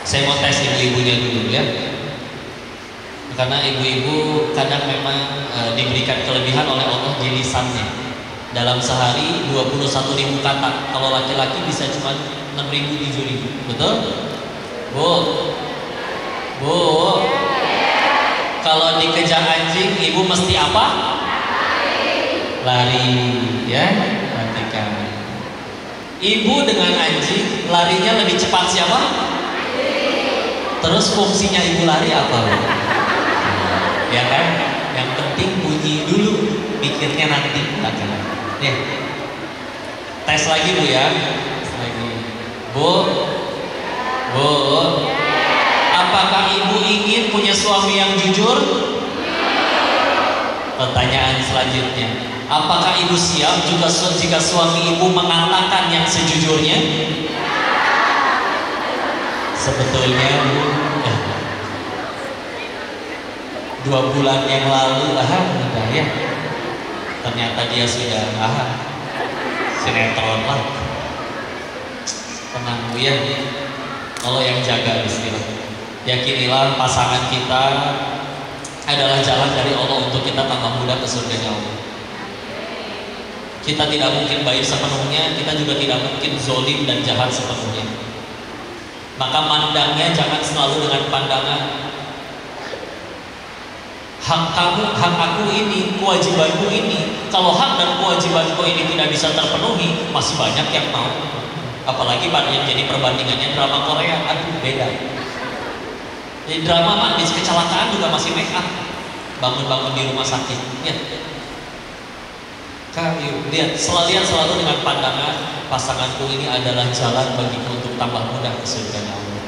saya mau tes ibu-ibunya dulu ya. Karena ibu-ibu kadang memang diberikan kelebihan oleh Allah di lisannya. Dalam sehari 21.000 kata. Kalau laki-laki bisa cuma 6.000, 7.000. Betul? Bu, kalau dikejar anjing, ibu mesti apa? Lari, ya. Perhatikan. Ibu dengan anjing larinya lebih cepat siapa? Terus fungsinya ibu lari apa? Ya kan? Yang penting bunyi dulu, pikirnya nanti. Ya. Tes lagi Bu ya. Tes lagi. Bu, apakah ibu ingin punya suami yang jujur? Pertanyaan selanjutnya, apakah ibu siap juga jika suami ibu mengatakan yang sejujurnya? Sebetulnya Bu, 2 bulan yang lalu udah ya, ternyata dia sudah sinetron lah. Tenang Bu ya, kalau yang jaga istilah. Yakinilah pasangan kita adalah jalan dari Allah untuk kita tambah mudah ke surganya Allah. Kita tidak mungkin baik sepenuhnya, kita juga tidak mungkin zolim dan jahat sepenuhnya. Maka mandangnya jangan selalu dengan pandangan hak kamu, hak aku ini, kewajibanku ini. Kalau hak dan kewajibanku ini tidak bisa terpenuhi, masih banyak yang mau. Apalagi pada yang jadi perbandingannya drama Korea, aduh beda. Di drama habis kecelakaan juga masih make up, bangun-bangun di rumah sakit. Ya. Kayu, lihat selalu dengan pandangan pasanganku ini adalah jalan bagiku untuk tambah mudah ke surganya Allah.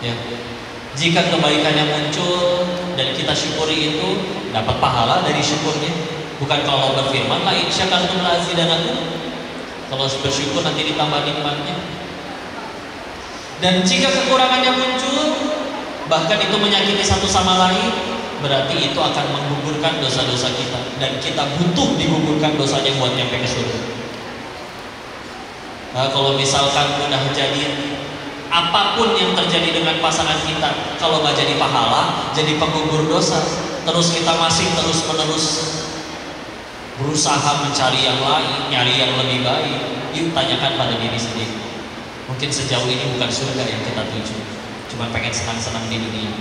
Ya. Jika kebaikannya muncul dan kita syukuri itu, dapat pahala dari syukurnya. Bukan kalau berfirman la in syakartum la azidanakum. Kalau bersyukur nanti ditambah nikmatnya. Dan jika kekurangannya muncul, bahkan itu menyakiti satu sama lain, berarti itu akan menggugurkan dosa-dosa kita, dan kita butuh digugurkan dosanya buat nyampe ke surga. Nah, kalau misalkan udah jadi apapun yang terjadi dengan pasangan kita, kalau nggak jadi pahala, jadi penggugur dosa, terus kita masih terus-menerus berusaha mencari yang lain, nyari yang lebih baik, yuk tanyakan pada diri sendiri. Mungkin sejauh ini bukan surga yang kita tuju, cuma pengen senang-senang di dunia.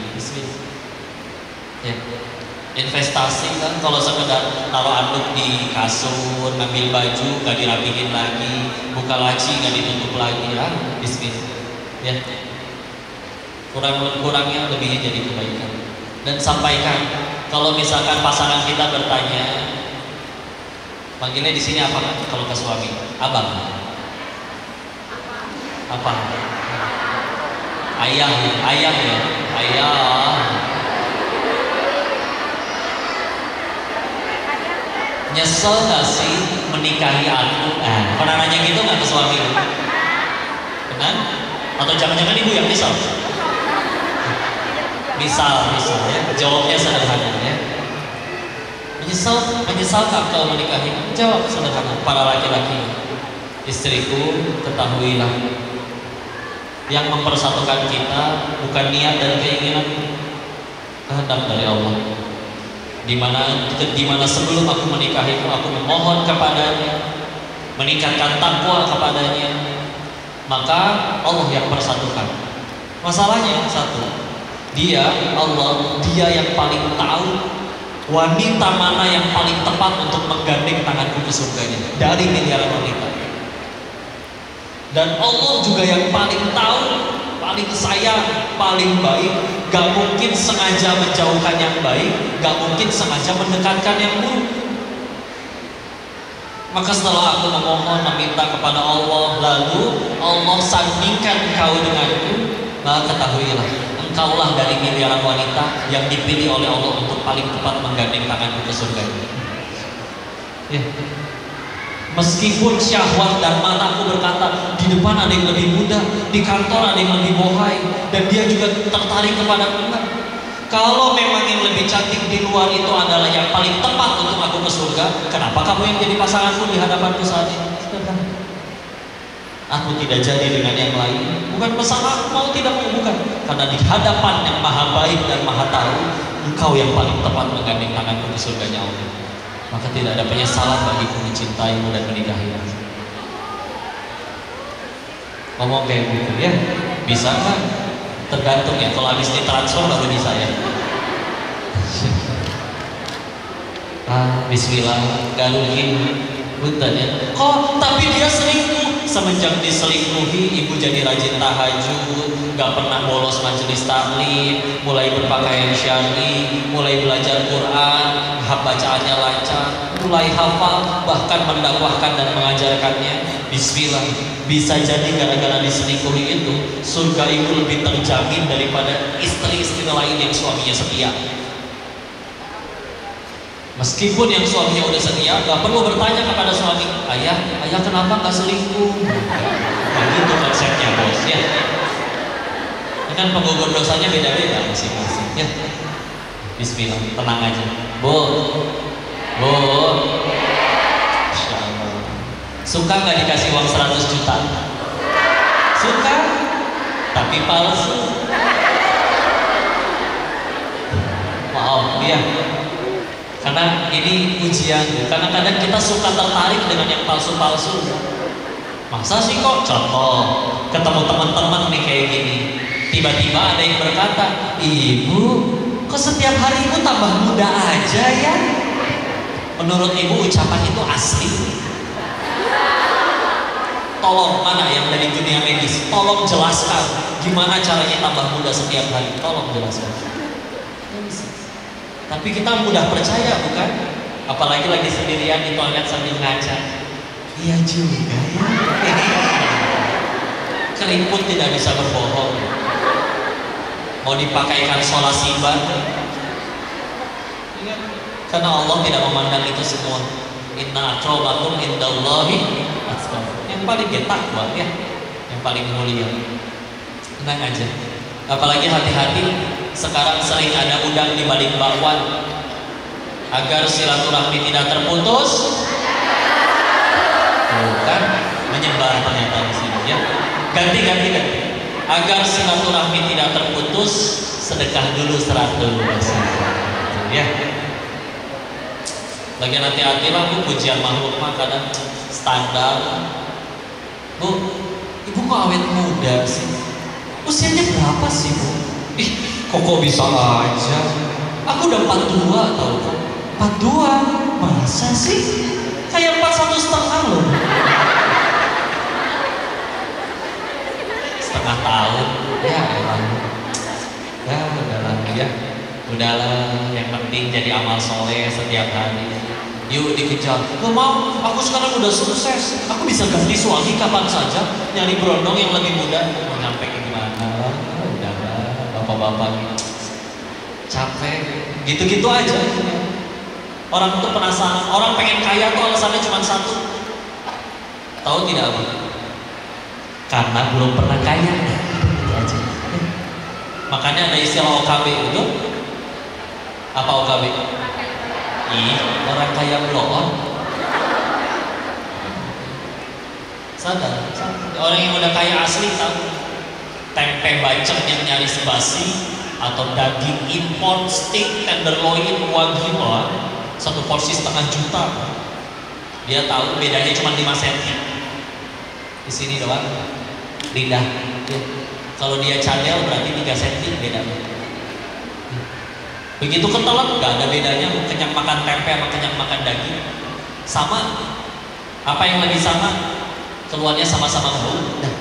Ya. Investasi kan, kalau sekedar taruh anduk di kasur, ngambil baju nggak dirapihin lagi, buka laci nggak ditutup lagi, bisnis. Ya. Kurang-kurangnya lebihnya jadi kebaikan. Dan sampaikan, kalau misalkan pasangan kita bertanya, panggilnya di sini apa kan? Kalau ke suami, abang. Apa? Ayah ya, ayah. Nyesel gak sih menikahi aku? Pernah nanya gitu gak ke suami? Benar? Atau jangan-jangan ibu yang nyesel? Misal ya, jawabnya sederhana ya. Menyesal kau menikahi? Jawab sederhana. Para laki-laki, istriku, ketahuilah, yang mempersatukan kita bukan niat dan keinginan, kehendak dari Allah. Di mana sebelum aku menikahimu, aku memohon kepadanya, meningkatkan takwa kepadanya, maka Allah yang persatukan. Masalahnya satu, Allah yang paling tahu wanita mana yang paling tepat untuk menggandeng tanganku ke surganya dari miliaran wanita. Dan Allah juga yang paling tahu, paling sayang, paling baik. Gak mungkin sengaja menjauhkan yang baik, gak mungkin sengaja mendekatkan yang buruk. Maka setelah aku memohon, meminta kepada Allah, lalu Allah sandingkan engkau denganku, maka ketahuilah, engkaulah dari miliaran wanita yang dipilih oleh Allah untuk paling tepat menggandeng tanganku ke surga. Ya. Meskipun syahwat dan mataku berkata di depan ada yang lebih muda, di kantor ada yang lebih bohai, dan dia juga tertarik kepada Tuhan. Kalau memang yang lebih cantik di luar itu adalah yang paling tepat untuk aku ke surga, kenapa kamu yang jadi pasanganku di hadapanku saat ini? Aku tidak jadi dengan yang lain. Bukan masalah mau tidak mau, bukan. Karena di hadapan yang maha baik dan maha tahu, engkau yang paling tepat menggandeng tanganku ke surganya Allah. Maka tidak ada penyesalan bagiku mencintaimu dan menikahimu. Ngomong kayak gitu ya, bisa kan? Tergantung ya, kalau habis ditransfer baru bisa ya. Bismillah, galuhin, buntanya. Kok tapi dia selingkuh? Semenjak diselingkuhi, ibu jadi rajin tahajud, gak pernah bolos majelis taklim, mulai berpakaian syar'i, mulai belajar Quran, bacaannya lancar, mulai hafal, bahkan mendakwahkan dan mengajarkannya. Bismillah, bisa jadi gara-gara diselingkuhi itu, surga ibu lebih terjamin daripada istri-istri lain yang suaminya setia. Meskipun yang suaminya udah setia, gak perlu bertanya kepada suami, ayah kenapa gak selingkuh? Nah, gitu konsepnya bos ya. Kan penggugur dosanya beda-beda masing-masing ya. Bismillah, tenang aja. Bu, Masya Allah. Suka gak dikasih uang 100 juta? Suka, tapi palsu. Maaf ya, karena ini ujian. Kadang-kadang kita suka tertarik dengan yang palsu-palsu. Masa sih kok? Contoh, ketemu teman-teman nih kayak gini, tiba-tiba ada yang berkata, ibu, kok setiap hari ibu tambah muda aja ya? Menurut ibu ucapan itu asli? Tolong, mana yang dari dunia medis, tolong jelaskan gimana caranya tambah muda setiap hari. Tolong jelaskan. Tapi kita mudah percaya, bukan? Apalagi lagi sendirian di toilet sambil ngaca. Iya juga ya. Keriput tidak bisa berbohong. Mau dipakaikan solasiban, Karena Allah tidak memandang itu semua. Inna akramakum indallahi atqakum. Yang paling takwa ya, yang paling mulia. Tenang aja. Apalagi hati-hati sekarang sering ada udang di balik bakwan. Agar silaturahmi tidak terputus. Bukan menyebar ternyata di sini ya. Ganti. Agar silaturahmi tidak terputus, sedekah dulu 100%. Ya. Bagian hati-hati lah Bu, pujian makhluk mah kadang standar. Bu, ibu kok awet muda sih? Usianya berapa sih Bu? Ih, kok bisa aja? Aku udah 42 tau kok. 42? Masa sih? Kayak 41,5 loh. Setengah tahun. Ya elah. Ya udahlah ya. Udahlah, yang penting jadi amal soleh setiap hari. Yuk dikejar. Gak mau, aku sekarang udah sukses. Aku bisa ganti suami kapan saja. Nyari berondong yang lebih muda. Mau nyampe gimana? Udahlah, bapak-bapak capek. Gitu-gitu aja. Orang tuh penasaran, orang pengen kaya tuh alasannya cuma satu. Tahu tidak apa? Karena belum pernah kaya. Makanya ada istilah OKB itu. Apa OKB? Ih, orang kaya belum. Sadar. Orang yang udah kaya asli tahu. Tempe bacem yang nyaris basi atau daging impor steak tenderloin wagyu satu porsi 1,5 juta. Dia tahu bedanya cuma 5 cm. Di sini doang. Lidah. Ya. Kalau dia cadel berarti 3 cm bedanya. Begitu ketelan nggak ada bedanya. Kenyang makan tempe sama kenyang makan daging sama. Apa yang lebih sama? Keluarnya sama-sama bau. Nah.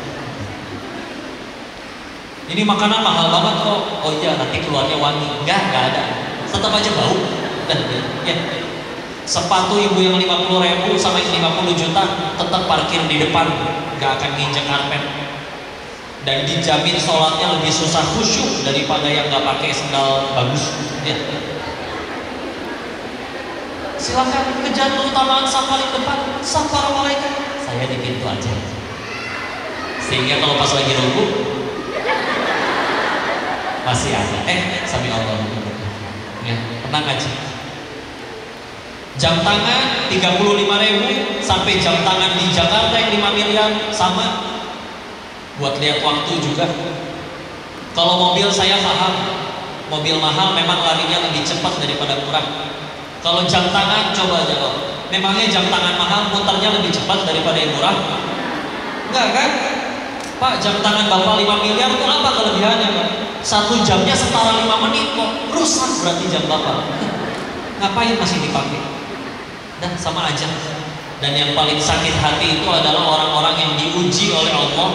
Ini makanan mahal banget kok. Oh iya nanti keluarnya wangi. Enggak ada. Tetap aja bau. Ya. Sepatu ibu yang 50.000 sampai 50 juta tetap parkir di depan, gak akan nginjek karpet. Dan dijamin sholatnya lebih susah khusyuk daripada yang gak pakai sendal bagus. Ya. Silakan kejar keutamaan saf paling depan, saf para malaikat. Saya di pintu aja. Sehingga kalau pas lagi nunggu masih ada. Sami Allah. Ya, tenang aja. Jam tangan 35.000 sampai jam tangan di Jakarta yang 5 miliar sama. Buat lihat waktu juga. Kalau mobil saya paham, mobil mahal memang larinya lebih cepat daripada murah. Kalau jam tangan coba aja kok. Memangnya jam tangan mahal muternya lebih cepat daripada yang murah? Enggak kan? Pak, jam tangan Bapak 5 miliar itu apa kelebihannya Pak? 1 jamnya setara 5 menit kok. Rusak berarti jam Bapak. Ngapain masih dipakai? Dan sama aja. Dan yang paling sakit hati itu adalah orang-orang yang diuji oleh Allah.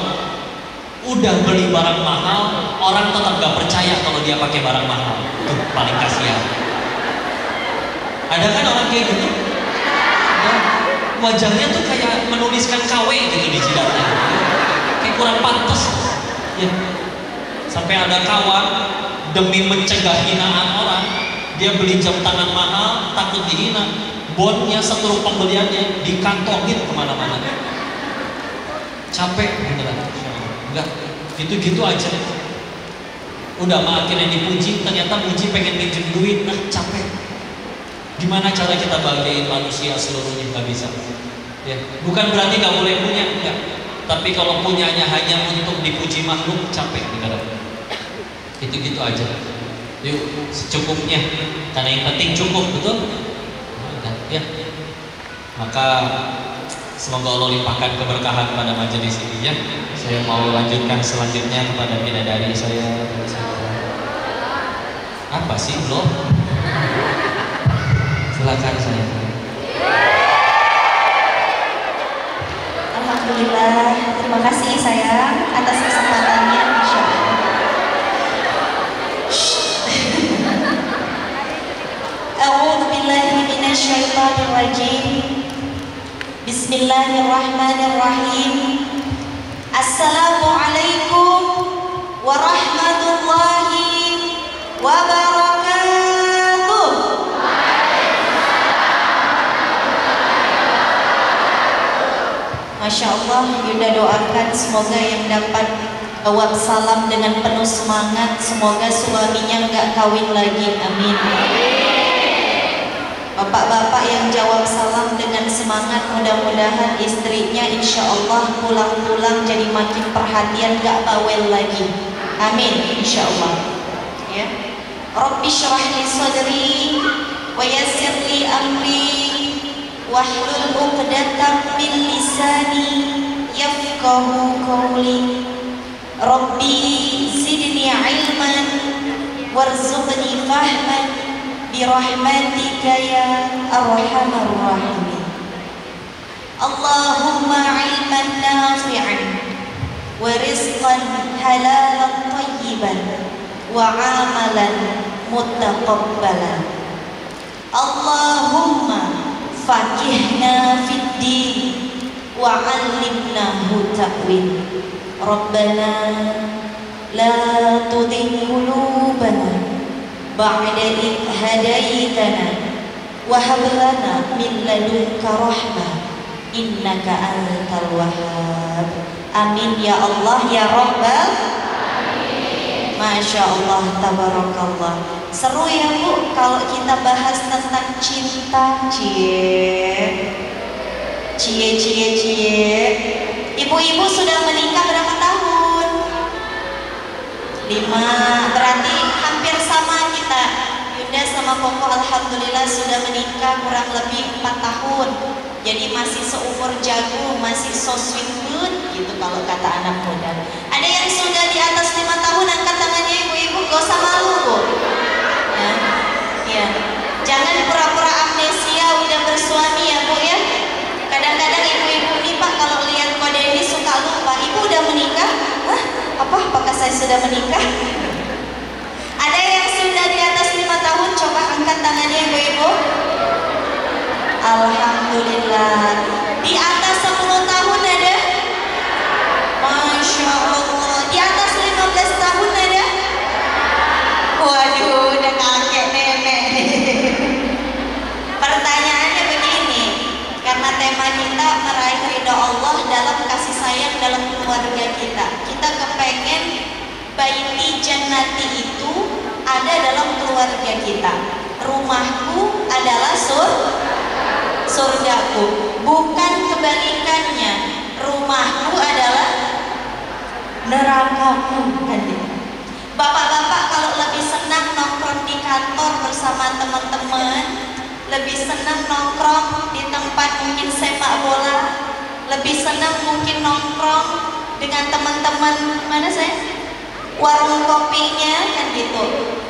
Udah beli barang mahal, orang tetap gak percaya kalau dia pakai barang mahal. Tuh, paling kasihan. Ada kan orang kayak gitu? Ya, wajahnya tuh kayak menuliskan KW gitu di jidatnya. Kayak kurang pantas. Ya. Sampai ada kawan demi mencegah hinaan orang, dia beli jam tangan mahal, takut dihina. Bondnya seluruh pembeliannya dikantongin kemana-mana. Capek beneran. Enggak, gitu-gitu aja. Udah mah akhirnya dipuji, ternyata puji pengen pinjam duit, nah capek. Gimana cara kita bahagiain manusia seluruhnya? Gak bisa. Ya, bukan berarti gak boleh punya, enggak. Tapi kalau punyanya hanya untuk dipuji makhluk, capek beneran. Gitu-gitu aja. Yuk, secukupnya. Karena yang penting cukup, betul? Ya, maka semoga Allah limpahkan keberkahan pada majelis ini ya. Saya mau lanjutkan selanjutnya kepada bidadari saya. Apa sih lo? Silakan saya. Alhamdulillah, terima kasih sayang atas kesempatannya. Masya Allah. A'udzubillahi minasyaitonirrajim. Bismillahirrahmanirrahim. Assalamualaikum warahmatullahi wabarakatuh. Masya Allah, Yunda doakan semoga yang dapat jawab salam dengan penuh semangat, semoga suaminya nggak kawin lagi, amin. Bapak-bapak yang jawab salam dengan semangat, mudah-mudahan istrinya insya Allah pulang-pulang jadi makin perhatian, nggak bawel lagi, amin, insya Allah. Ya. Rabbi syrah li sadri wa yassir li amri wahlul 'uqdatam min lisani yafqahu qawli. Rabbi zidni ilman warzuqni fahman birahmatika ya arhamar rahimin. Allahumma ilman nafi'an wa rizqan halalan tayyiban wa amalan muttaqabbalan. Allahumma faqihna fid din wa 'allimnahu ta'wil. Rabbana la tudhigh qulubana ba'da idh hadaitana wa hab lana min ladunka rahmah innaka antal wahhab. Amin ya Allah ya Rabbal. Masya Allah, tabarakallah. Seru ya Bu kalau kita bahas tentang cinta. Cie. Ibu-ibu sudah menikah berapa tahun? 5. Berarti hampir sama kita. Yunda sama Koko alhamdulillah sudah menikah kurang lebih 4 tahun. Jadi masih seumur jagung, masih so sweet good gitu kalau kata anak muda. Ada yang sudah di atas 5 tahun, angkat tangannya ibu-ibu, gak usah malu Bu. Ya. Jangan pura-pura amnesia udah bersuami ya Bu ya. Kadang-kadang ibu-ibu nih Pak kalau lihat kode ini suka lupa, ibu udah menikah? Hah? Apakah saya sudah menikah? Ada yang sudah di atas 5 tahun, coba angkat tangannya ibu-ibu. Alhamdulillah. Di atas 10 tahun ada? Masya Allah. Di atas 15 tahun ada? Waduh, udah kakek nenek. Pertanyaannya begini, karena tema kita meraih ridha Allah dalam kasih sayang dalam keluarga kita. Kita kepengen baiti jannati itu ada dalam keluarga kita. Rumahku adalah surgaku, bukan kebalikannya. Rumahku adalah nerakaku, kan gitu. Bapak-bapak kalau lebih senang nongkrong di kantor bersama teman-teman, lebih senang nongkrong di tempat mungkin sepak bola, lebih senang mungkin nongkrong dengan teman-teman mana saya warung kopinya, kan gitu.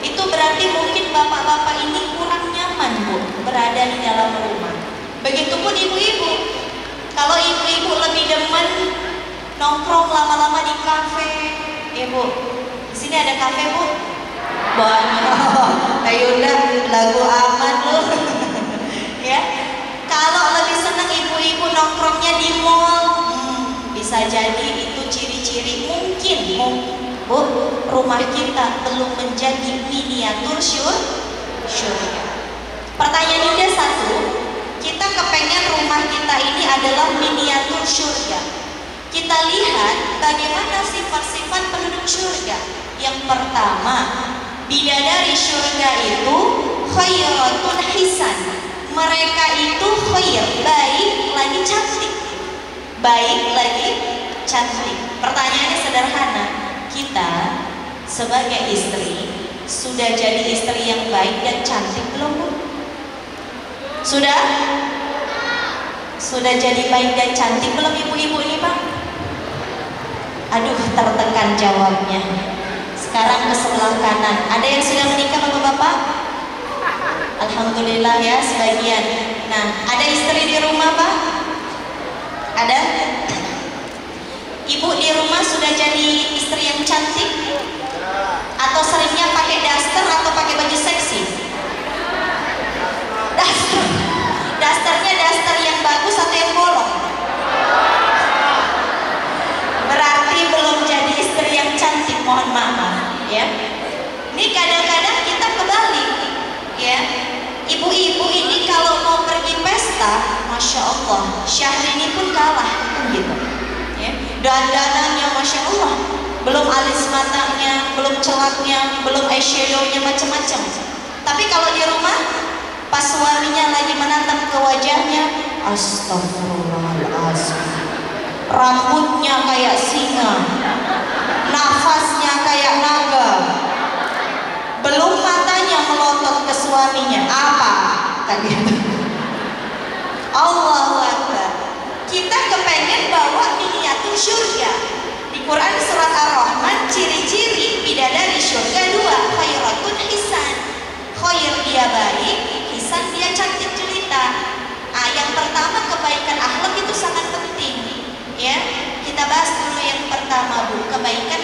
Itu berarti mungkin bapak-bapak ini kurang nyaman Bu berada di dalam rumah. Begitupun ibu-ibu. Kalau ibu-ibu lebih demen nongkrong lama-lama di kafe, ibu. Di sini ada kafe Bu? Banyak. Kayuda lagu aman loh. Ya. Kalau lebih senang ibu-ibu nongkrongnya di mall, bisa jadi itu ciri-ciri mungkin Bu, rumah kita belum menjadi miniatur surga. Pertanyaan Yunda satu, kita kepengen rumah kita ini adalah miniatur surga. Kita lihat bagaimana sifat-sifat penduduk surga. Yang pertama, bidadari surga itu khairatun hisan. Mereka itu khair, baik lagi cantik. Baik lagi cantik. Pertanyaannya sederhana. Kita sebagai istri sudah jadi istri yang baik dan cantik belum Bu? Sudah? Sudah jadi baik dan cantik belum ibu-ibu ini Pak? Aduh, tertekan jawabnya. Sekarang ke sebelah kanan. Ada yang sudah menikah Bapak-bapak? Alhamdulillah ya sebagian. Nah, ada istri di rumah Pak? Ada? Ibu di rumah sudah jadi istri yang cantik? Atau seringnya pakai daster atau pakai baju seksi? Dasternya daster yang bagus atau yang bolong? Berarti belum jadi istri yang cantik, mohon maaf ya. Ini kadang-kadang kita kebalik ya. Ibu-ibu ini kalau mau pergi pesta, Masya Masya Allah, Syahrini pun kalah, kan gitu ya. Dandanannya Masya Allah, belum alis matanya, belum celaknya, belum eyeshadownya, macam-macam. Tapi kalau di rumah, pas suaminya lagi menatap ke wajahnya, astagfirullahaladzim, rambutnya kayak singa, nafasnya kayak naga, belum matanya melotot ke suaminya, apa? Kan gitu. Allahu Akbar. Kita kepengen bawa miniatur surga. Di Quran surat Ar-Rahman, ciri-ciri bidadari surga 2, khairatun hisan. Khair dia baik, hisan dia cantik jelita. Yang pertama, kebaikan akhlak itu sangat penting. Ya, kita bahas dulu yang pertama, Bu, kebaikan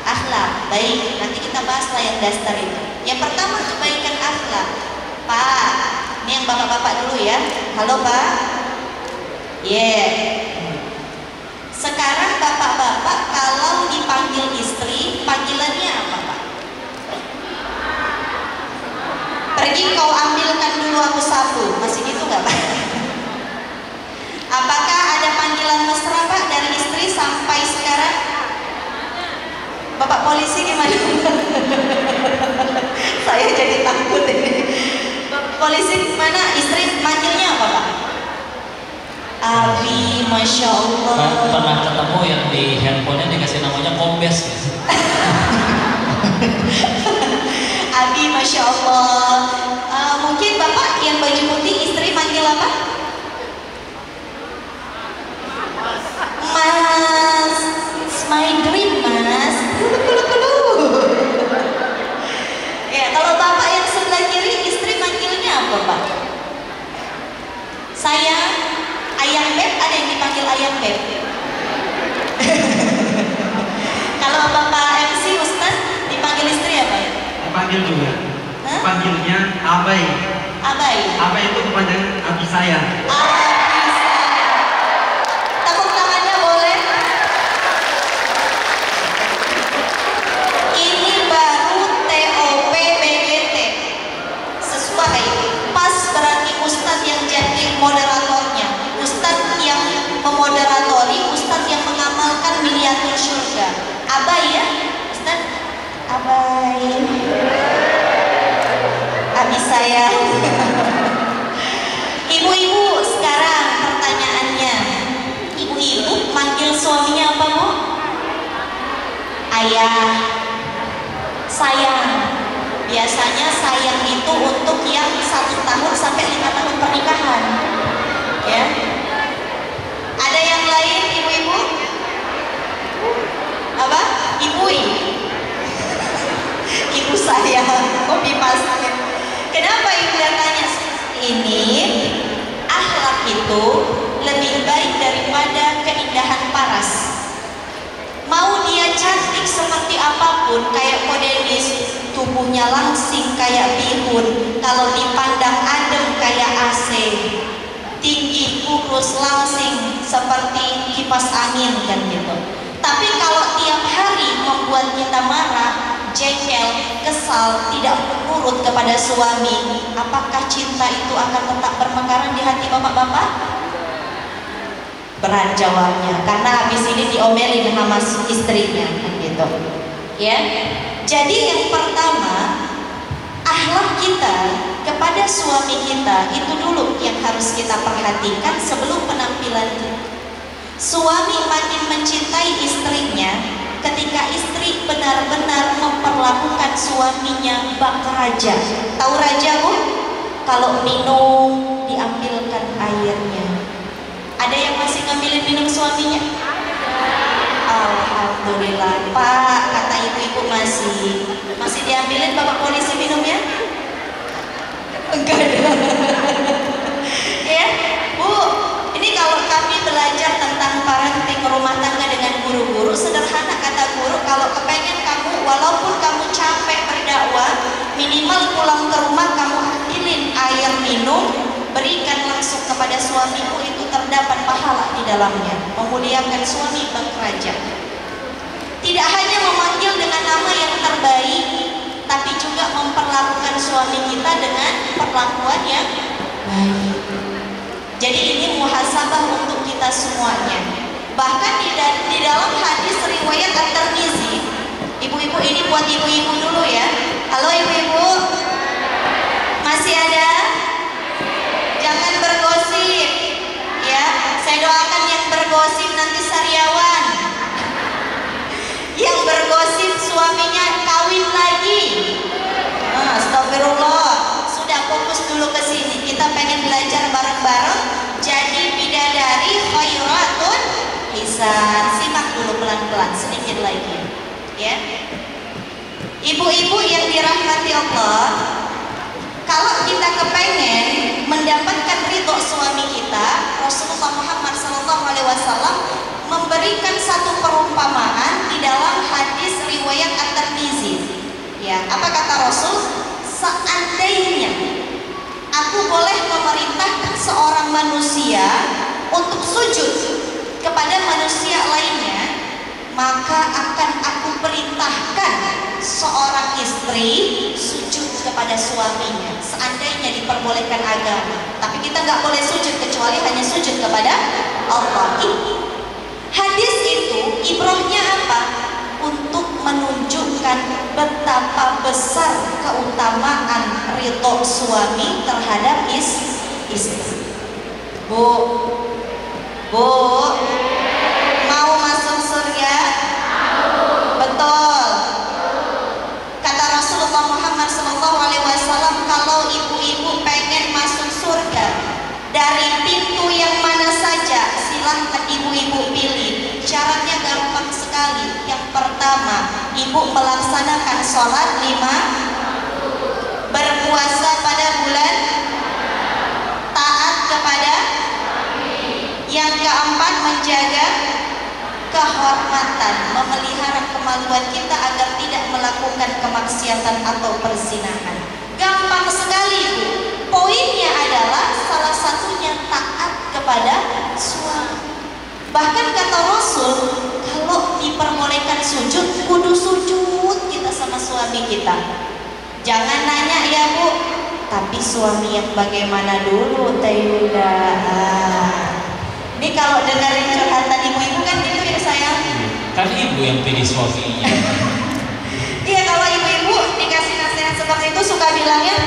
akhlak. Baik, nanti kita bahas yang dasar itu. Yang pertama, kebaikan akhlak. Pak, ini yang bapak-bapak dulu ya. Halo Pak. Sekarang bapak-bapak kalau dipanggil istri, panggilannya apa Pak? Pergi kau ambilkan dulu aku sapu. Masih gitu nggak Pak? Apakah ada panggilan mesra Pak dari istri sampai sekarang? Bapak polisi gimana? Saya jadi takut ini. Polisi mana? Istri manggilnya apa Pak? Abi, Masya Allah. Pernah ketemu yang di handphonenya dikasih namanya Kombes. Abi, Masya Allah. Mungkin Bapak yang baju putih, istri manggil apa? Mas, it's my dream Mas. Ya, kalau Bapak yang sebelah kiri, istri manggilnya apa Pak? Sayang, ayang beb, ada yang dipanggil ayang beb. Kalau Bapak MC Ustaz dipanggil istri apa ya? Dipanggil juga. Panggilnya Abai. Abai. Abai itu kepanjangan abi saya. Abi saya. Tepuk tangannya boleh? Ini baru TOP BGT. Sesuai. Pas berarti Ustadz yang jadi moderatornya, Ustadz yang memoderatori, Ustadz yang mengamalkan miniatur surga. Abai ya, Ustadz? Abai. Abi saya. Ibu-ibu, sekarang pertanyaannya, ibu-ibu manggil suaminya apa Bu? Ayah. Sayang. Biasanya sayang itu untuk yang 1 tahun sampai 5 tahun pernikahan. Ya. Ada yang lain ibu-ibu? Apa? Ibui. Ibu saya. Kok dimasukin? Kenapa ibu yang tanya? Ini akhlak itu lebih baik daripada keindahan paras. Mau dia cantik seperti apapun, kayak modelis, tubuhnya langsing kayak bihun, kalau dipandang adem kayak AC, tinggi, kurus, langsing seperti kipas angin kan gitu. Tapi kalau tiap hari membuat kita marah, jengkel, kesal, tidak menurut kepada suami, apakah cinta itu akan tetap bermekaran di hati bapak-bapak? Berat jawabnya, karena habis ini diomelin sama istrinya kan gitu. Ya. Jadi yang pertama, akhlak kita kepada suami kita itu dulu yang harus kita perhatikan sebelum penampilan kita. Suami makin mencintai istrinya ketika istri benar-benar memperlakukan suaminya bak raja. Tahu raja Bu? Kalau minum diambilkan airnya. Ada yang masih ngambilin minum suaminya? Alhamdulillah Pak, kata ibu-ibu masih diambilin Bapak polisi minumnya? Enggak ada. Ya Bu, ini kalau kami belajar tentang parenting rumah tangga dengan guru-guru, sederhana kata guru, kalau kepengen kamu, walaupun kamu capek berdakwah, minimal pulang ke rumah kamu ambilin air minum, berikan langsung kepada suamimu, itu terdapat pahala di dalamnya, memuliakan suami bak raja. Tidak hanya memanggil dengan nama yang terbaik, tapi juga memperlakukan suami kita dengan perlakuan yang baik. Jadi ini muhasabah untuk kita semuanya. Bahkan di dalam hadis riwayat At-Tirmizi, ibu-ibu ini buat ibu-ibu dulu ya. Halo ibu-ibu, masih ada? Jangan bergosip ya. Saya doakan yang bergosip nanti sariawan, yang bergosip suaminya kawin lagi. Astagfirullah. Sudah, fokus dulu ke sini. Kita pengen belajar bareng-bareng jadi bidadari khairatun hisan. Simak dulu pelan-pelan sedikit lagi ya. Ibu-ibu yang dirahmati Allah, kalau kita kepengen mendapatkan ridho suami kita, Rasulullah Muhammad SAW memberikan satu perumpamaan di dalam hadis riwayat At-Tirmizi. Ya, apa kata Rasul? Seandainya aku boleh memerintahkan seorang manusia untuk sujud kepada manusia lainnya, maka akan aku perintahkan seorang istri sujud kepada suaminya. Seandainya diperbolehkan agama, tapi kita nggak boleh sujud kecuali hanya sujud kepada Allah. Hadis itu ibrahnya apa? Untuk menunjukkan betapa besar keutamaan ridho suami terhadap istri. Bu, mau masuk surga? Betul. Kata Rasulullah Muhammad SAW, kalau ibu-ibu pengen masuk surga dari pintu yang mana saja, silahkan ibu-ibu pilih. Syaratnya gampang sekali. Yang pertama, ibu melaksanakan sholat 5, berpuasa pada bulan, taat kepada. Yang keempat, menjaga kehormatan, memelihara kemaluan kita agar tidak melakukan kemaksiatan atau perzinahan. Gampang sekali Bu. Poinnya adalah salah satunya taat kepada suami. Bahkan kata Rasul, kalau diperbolehkan sujud, kudu sujud kita sama suami kita. Jangan nanya ya Bu, tapi suami yang bagaimana dulu Teh Yuda. Ini kalau dengerin curhatan ibu-ibu kan gitu ya sayang. Kan ibu yang pilih suaminya. Iya, kalau ibu-ibu dikasih nasihat seperti itu suka bilangnya,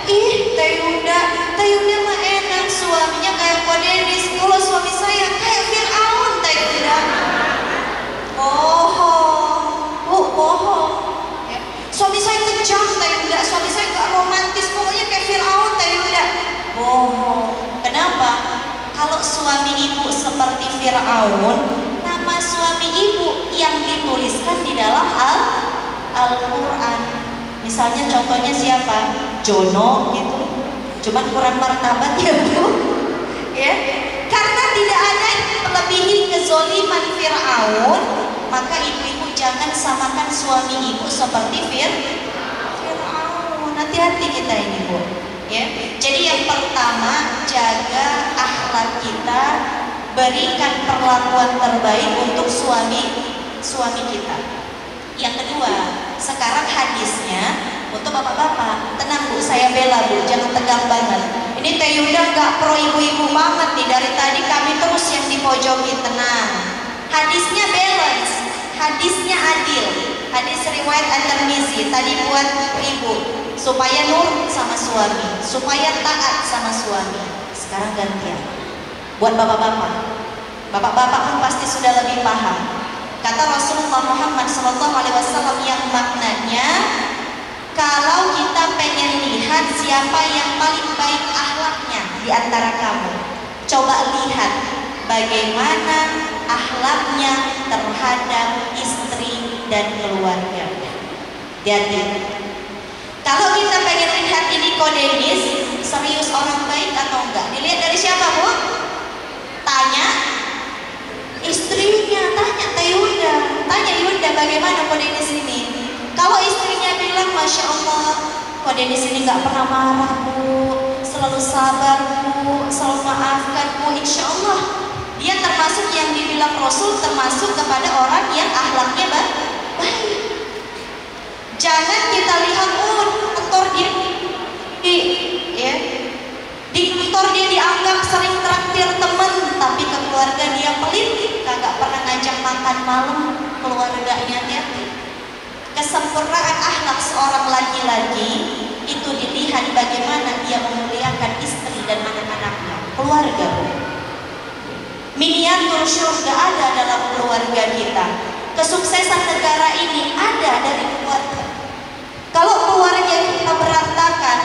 ih Teh Yuda mah enak, suaminya kayak Kodenis. Kalau suami saya kayak Fir'aun Teh Yuda. Bohong, Bu, bohong ya. Suami saya kejam Teh Yuda, suami saya gak romantis, pokoknya kayak Fir'aun Teh Yuda. Bohong. Kenapa? Kalau suami ibu seperti Fir'aun, nama suami ibu yang dituliskan di dalam Al-Quran. Misalnya contohnya siapa? Jono gitu. Cuman kurang martabat ya Bu. Ya. Karena tidak ada yang melebihi kezoliman Fir'aun, maka ibu-ibu jangan samakan suami ibu seperti Fir'aun. Hati-hati kita ini Bu. Ya. Jadi yang pertama, jaga akhlak kita, berikan perlakuan terbaik untuk suami kita. Yang kedua, sekarang hadisnya untuk bapak-bapak, tenang Bu, saya bela Bu, jangan tegang banget. Ini Teh Yuda nggak pro ibu-ibu banget nih, dari tadi kami terus yang dipojoki, tenang. Hadisnya balance, hadisnya adil. Hadis riwayat At-Tirmizi tadi buat ibu, supaya nurut sama suami, supaya taat sama suami. Sekarang gantian buat bapak-bapak. Bapak-bapak kan pasti sudah lebih paham. Kata Rasulullah Muhammad SAW yang maknanya, kalau kita pengen lihat siapa yang paling baik akhlaknya di antara kamu, coba lihat bagaimana akhlaknya terhadap istri dan keluarga. Jadi, kalau kita pengen lihat ini Kodenis serius orang baik atau enggak, dilihat dari siapa Bu? Tanya istrinya, tanya Teh Yuda, tanya Yuda bagaimana Kodenis ini. Kalau istrinya bilang Masya Allah, Kodenis ini nggak pernah marah Bu, selalu sabar Bu, selalu maafkan Bu, insya Allah dia termasuk yang dibilang Rasul, termasuk kepada orang yang akhlaknya baik. Jangan kita lihat kantor dia di kantor dia dianggap sering traktir traktir temen, tapi ke keluarga dia pelit, kagak pernah ngajak makan malam keluarganya. Hati-hati. Kesempurnaan akhlak seorang laki-laki itu dilihat bagaimana dia memuliakan istri dan anak-anaknya, keluarga. Miniatur surga ada dalam keluarga kita. Kesuksesan negara ini ada dari keluarga. Kalau keluarga kita berantakan,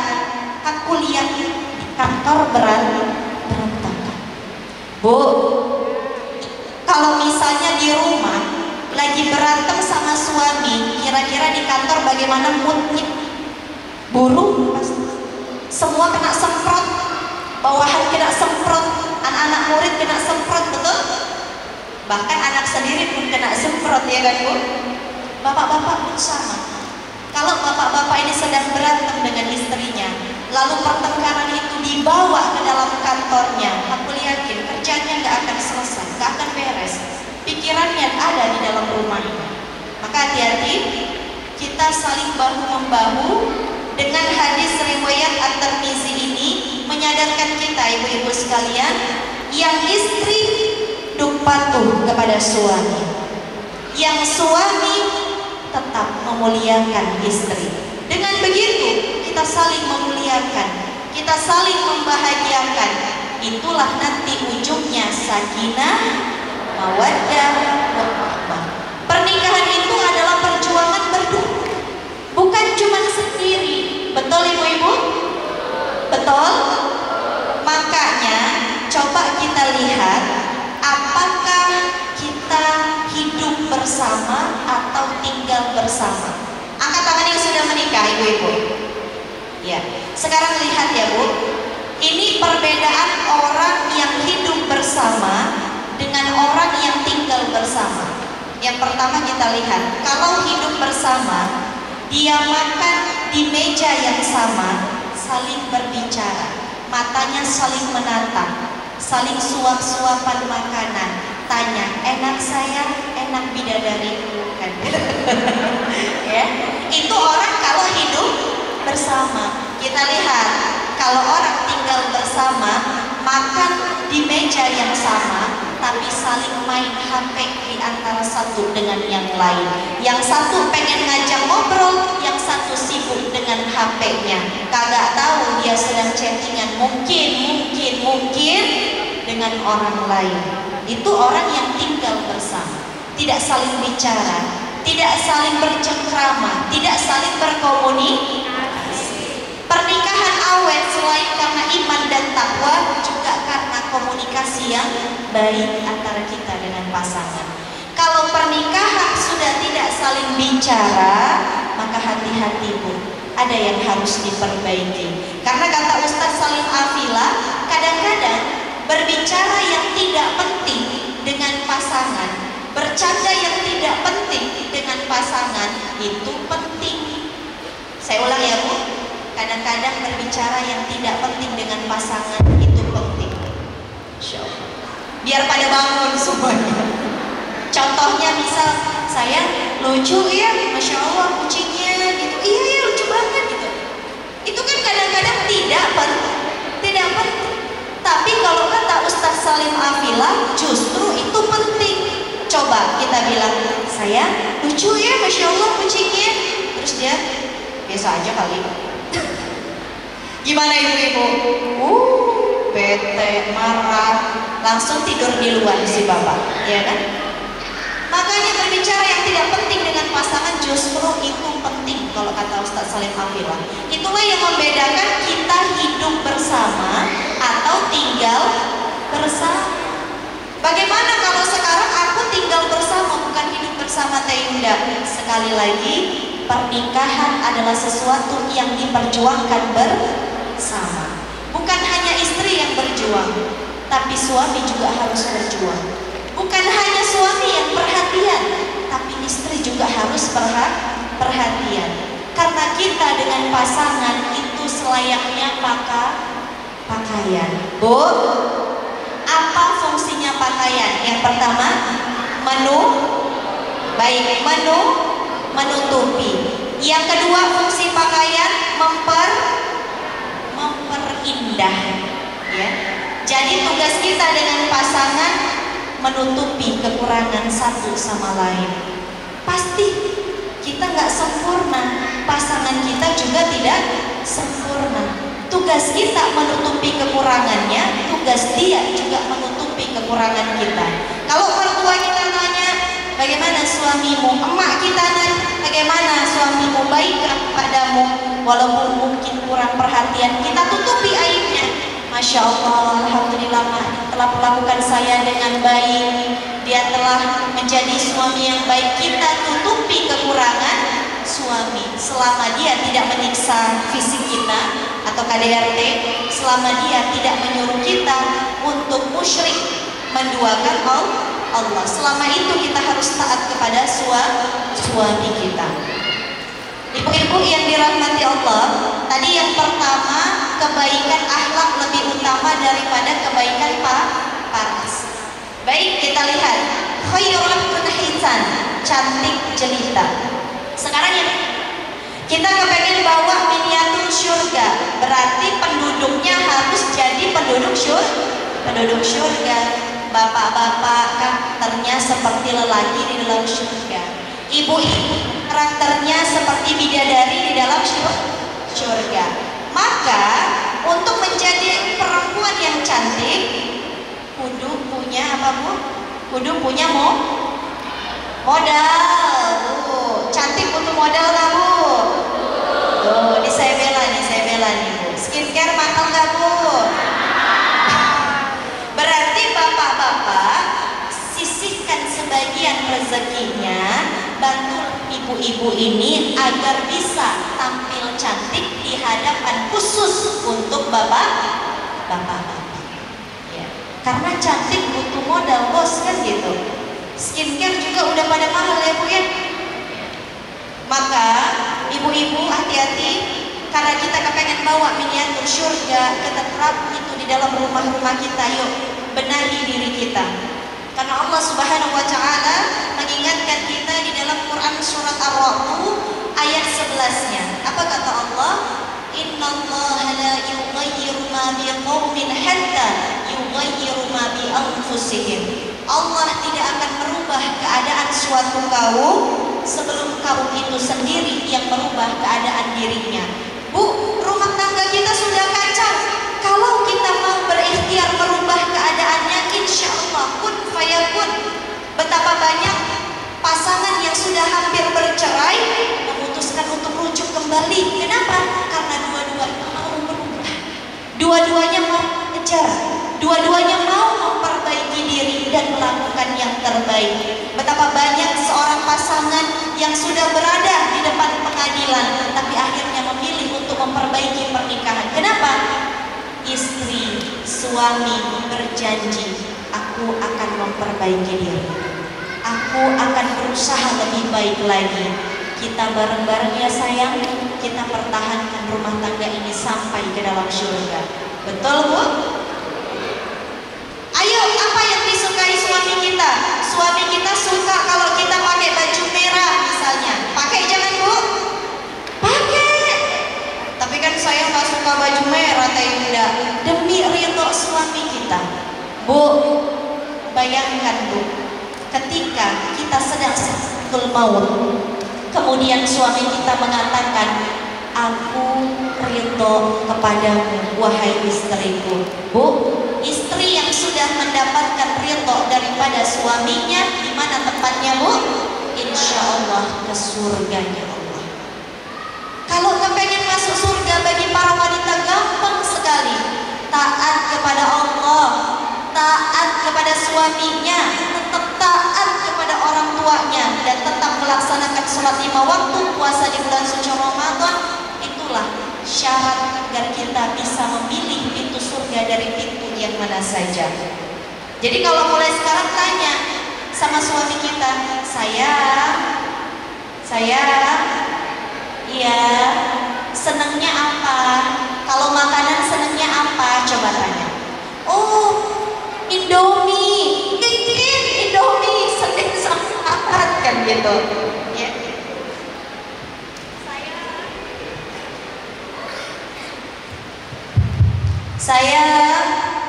aku lihat di kantor berantakan. Bu, kalau misalnya di rumah lagi berantem sama suami, kira-kira di kantor bagaimana moodnya? Buruk pasti. Semua kena semprot, bawahan kena semprot, anak-anak murid kena semprot, betul? Bahkan anak sendiri pun kena semprot, ya kan Bu? Bapak-bapak pun sama. Kalau bapak-bapak ini sedang berantem dengan istrinya, lalu pertengkaran itu dibawa ke dalam kantornya, aku yakin kerjanya nggak akan selesai, nggak akan beres. Pikirannya ada di dalam rumahnya. Maka hati-hati, kita saling bahu-membahu. Dengan hadis riwayat At-Tirmizi ini menyadarkan kita, ibu-ibu sekalian, yang istri duk patuh kepada suami, yang suami tetap memuliakan istri. Dengan begitu kita saling memuliakan, kita saling membahagiakan. Itulah nanti ujungnya sakinah, mawaddah, warahmah. Pernikahan itu adalah perjuangan berdua, bukan cuma sendiri. Betul ibu-ibu? Betul? Makanya coba kita lihat, apakah kita hidup bersama atau tinggal bersama? Angkat tangan yang sudah menikah, ibu-ibu. Ya, sekarang lihat ya Bu, ini perbedaan orang yang hidup bersama dengan orang yang tinggal bersama. Yang pertama kita lihat, kalau hidup bersama, dia makan di meja yang sama, saling berbicara, matanya saling menatap, saling suap-suapan makanan, tanya, enak sayang, enak bidadari, kan? Ya, itu orang kalau hidup bersama. Kita lihat, kalau orang tinggal bersama, makan di meja yang sama, tapi saling main HP di antara satu dengan yang lain. Yang satu pengen ngajak ngobrol, yang satu sibuk dengan HP-nya. Kagak tahu dia sedang chattingan, mungkin dengan orang lain. Itu orang yang tinggal bersama, tidak saling bicara, tidak saling bercengkrama, tidak saling berkomunikasi. Pernikahan awet selain karena iman dan takwa, juga karena komunikasi yang baik antara kita dengan pasangan. Kalau pernikahan sudah tidak saling bicara, maka hati-hati Bu, ada yang harus diperbaiki. Karena kata Ustadz Salim Afila, kadang-kadang berbicara yang tidak penting dengan pasangan, bercanda yang tidak penting dengan pasangan, itu penting. Saya ulang ya Bu, kadang-kadang berbicara yang tidak penting dengan pasangan itu penting. Insya Allah. Biar pada bangun semuanya. Contohnya misal, saya lucu ya, Masya Allah kucingnya gitu. Iya ya lucu banget gitu. Itu kan kadang-kadang tidak penting. Tapi kalau kata Ustadz Salim Afila, justru itu penting. Coba kita bilang, saya lucu ya, Masya Allah kucingnya. Terus dia, biasa aja kali. Gimana ibu-ibu? Bete, marah, langsung tidur di luar si bapak, ya kan? Makanya berbicara yang tidak penting dengan pasangan justru itu penting kalau kata Ustadz Salim Afila. Itulah yang membedakan kita hidup bersama atau tinggal bersama. Bagaimana kalau sekarang aku tinggal bersama bukan hidup bersama Teh Yunda? Sekali lagi, pernikahan adalah sesuatu yang diperjuangkan bersama. Bukan hanya istri yang berjuang, tapi suami juga harus berjuang. Bukan hanya suami yang perhatian, tapi istri juga harus perhatian. Karena kita dengan pasangan itu selayaknya pakaian. Bu, apa fungsinya pakaian? Yang pertama, menutupi. Yang kedua, fungsi pakaian memperindah, ya. Jadi tugas kita dengan pasangan menutupi kekurangan satu sama lain. Pasti kita nggak sempurna, pasangan kita juga tidak sempurna. Tugas kita menutupi kekurangannya, tugas dia juga menutupi kekurangan kita. Kalau mertua kita nanya, bagaimana suamimu? Emak kita nanya, bagaimana suamimu? Baik kepadamu? Walaupun mungkin kurang perhatian, kita tutupi aibnya. Masya Allah, Alhamdulillah telah melakukan saya dengan baik. Dia telah menjadi suami yang baik. Kita tutupi kekurangan suami selama dia tidak menyiksa fisik kita atau KDRT, selama dia tidak menyuruh kita untuk musyrik menduakan Allah. Selama itu kita harus taat kepada suami kita. Ibu-ibu yang dirahmati Allah, tadi yang pertama, kebaikan akhlak lebih utama daripada kebaikan paras. Baik, kita lihat khairul hisan, cantik jelita. Sekarang ya, kita kepengen bawa miniatur surga, berarti penduduknya harus jadi penduduk surga. Bapak-bapak karakternya seperti lelaki di dalam surga, ibu-ibu karakternya seperti bidadari di dalam surga. Maka untuk menjadi perempuan yang cantik, kudu punya apa Bu? Kudu punya modal. Cantik butuh modal nggak Bu? Tuh, saya bela nih Bu. Skincare mahal nggak Bu? Berarti bapak-bapak sisihkan sebagian rezekinya, bantu ibu-ibu ini agar bisa tampil cantik di hadapan khusus untuk bapak-bapak. Ya. Karena cantik butuh modal bos kan gitu. Skincare juga udah pada mahal ya Bu ya. Maka ibu-ibu hati-hati, karena kita kepengen bawa miniatur surga, kita terapkan itu di dalam rumah-rumah kita. Yuk benahi diri kita. Karena Allah Subhanahu wa Ta'ala mengingatkan kita di dalam Quran surat Ar-Ra'd ayat 11-nya. Apa kata Allah? Innallaha la yughayyiru ma biqaumin hatta yughayyiru ma bi anfusihim. Allah tidak akan merubah keadaan suatu kaum sebelum kaum itu sendiri yang merubah keadaan dirinya. Bu, rumah tangga kita sudah kacau. Kalau kita mau berikhtiar merubah keadaannya, insya Allah kun fayakun. Betapa banyak pasangan yang sudah hampir bercerai memutuskan untuk rujuk kembali. Kenapa? Karena dua-duanya mau berubah, dua-duanya mau kejar, dua-duanya mau memperbaiki diri dan melakukan yang terbaik. Betapa banyak seorang pasangan yang sudah berada di depan pengadilan, tapi akhirnya memilih untuk memperbaiki pernikahan. Kenapa? Istri, suami berjanji, aku akan memperbaiki diri, aku akan berusaha lebih baik lagi. Kita bareng-bareng ya sayang, kita pertahankan rumah tangga ini sampai ke dalam surga. Betul Bu? Ayo, apa yang disukai suami kita? Suami kita suka kalau kita pakai baju merah misalnya. Pakai jangan Bu? Pakai. Tapi kan saya nggak suka baju merah Teh Indah. Demi ridho suami kita, Bu, bayangkan Bu, ketika kita sedang sakaratul maut, kemudian suami kita mengatakan, aku ridho kepadamu wahai istriku. Bu, istri yang sudah mendapatkan ridho daripada suaminya, di mana tempatnya Bu? Insya Allah ke surganya Allah. Kalau kepengen masuk surga bagi para wanita gampang sekali. Taat kepada Allah, taat kepada suaminya, tetap taat kepada orang tuanya, dan tetap melaksanakan sholat 5 waktu, puasa di bulan suci Ramadan. Itulah syarat agar kita bisa memilih pintu surga dari pintu yang mana saja. Jadi kalau mulai sekarang tanya sama suami kita, saya iya, senangnya apa? Kalau makanan senangnya apa? Coba tanya. Oh, Indomie. Bikin Indomie Senin sampai Ahad kan gitu. Ya. Saya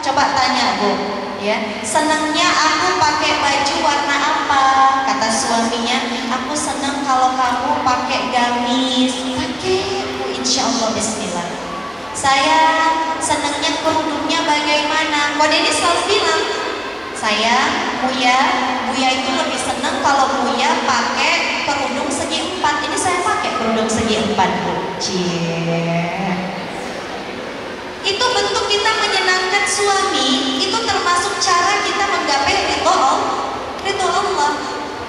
Coba tanya Bu, ya. Senangnya aku pakai baju warna apa? Kata suaminya, aku senang kalau kamu pakai gamis. Pakai Bu, insya Allah, bismillah. Saya senangnya kerudungnya bagaimana? Kok Deni selalu bilang, saya, Buya itu lebih senang kalau Buya pakai kerudung segi 4. Ini saya pakai kerudung segi 4 Bu. Itu bentuk kita menyenangkan suami, itu termasuk cara kita menggapai ridho Allah.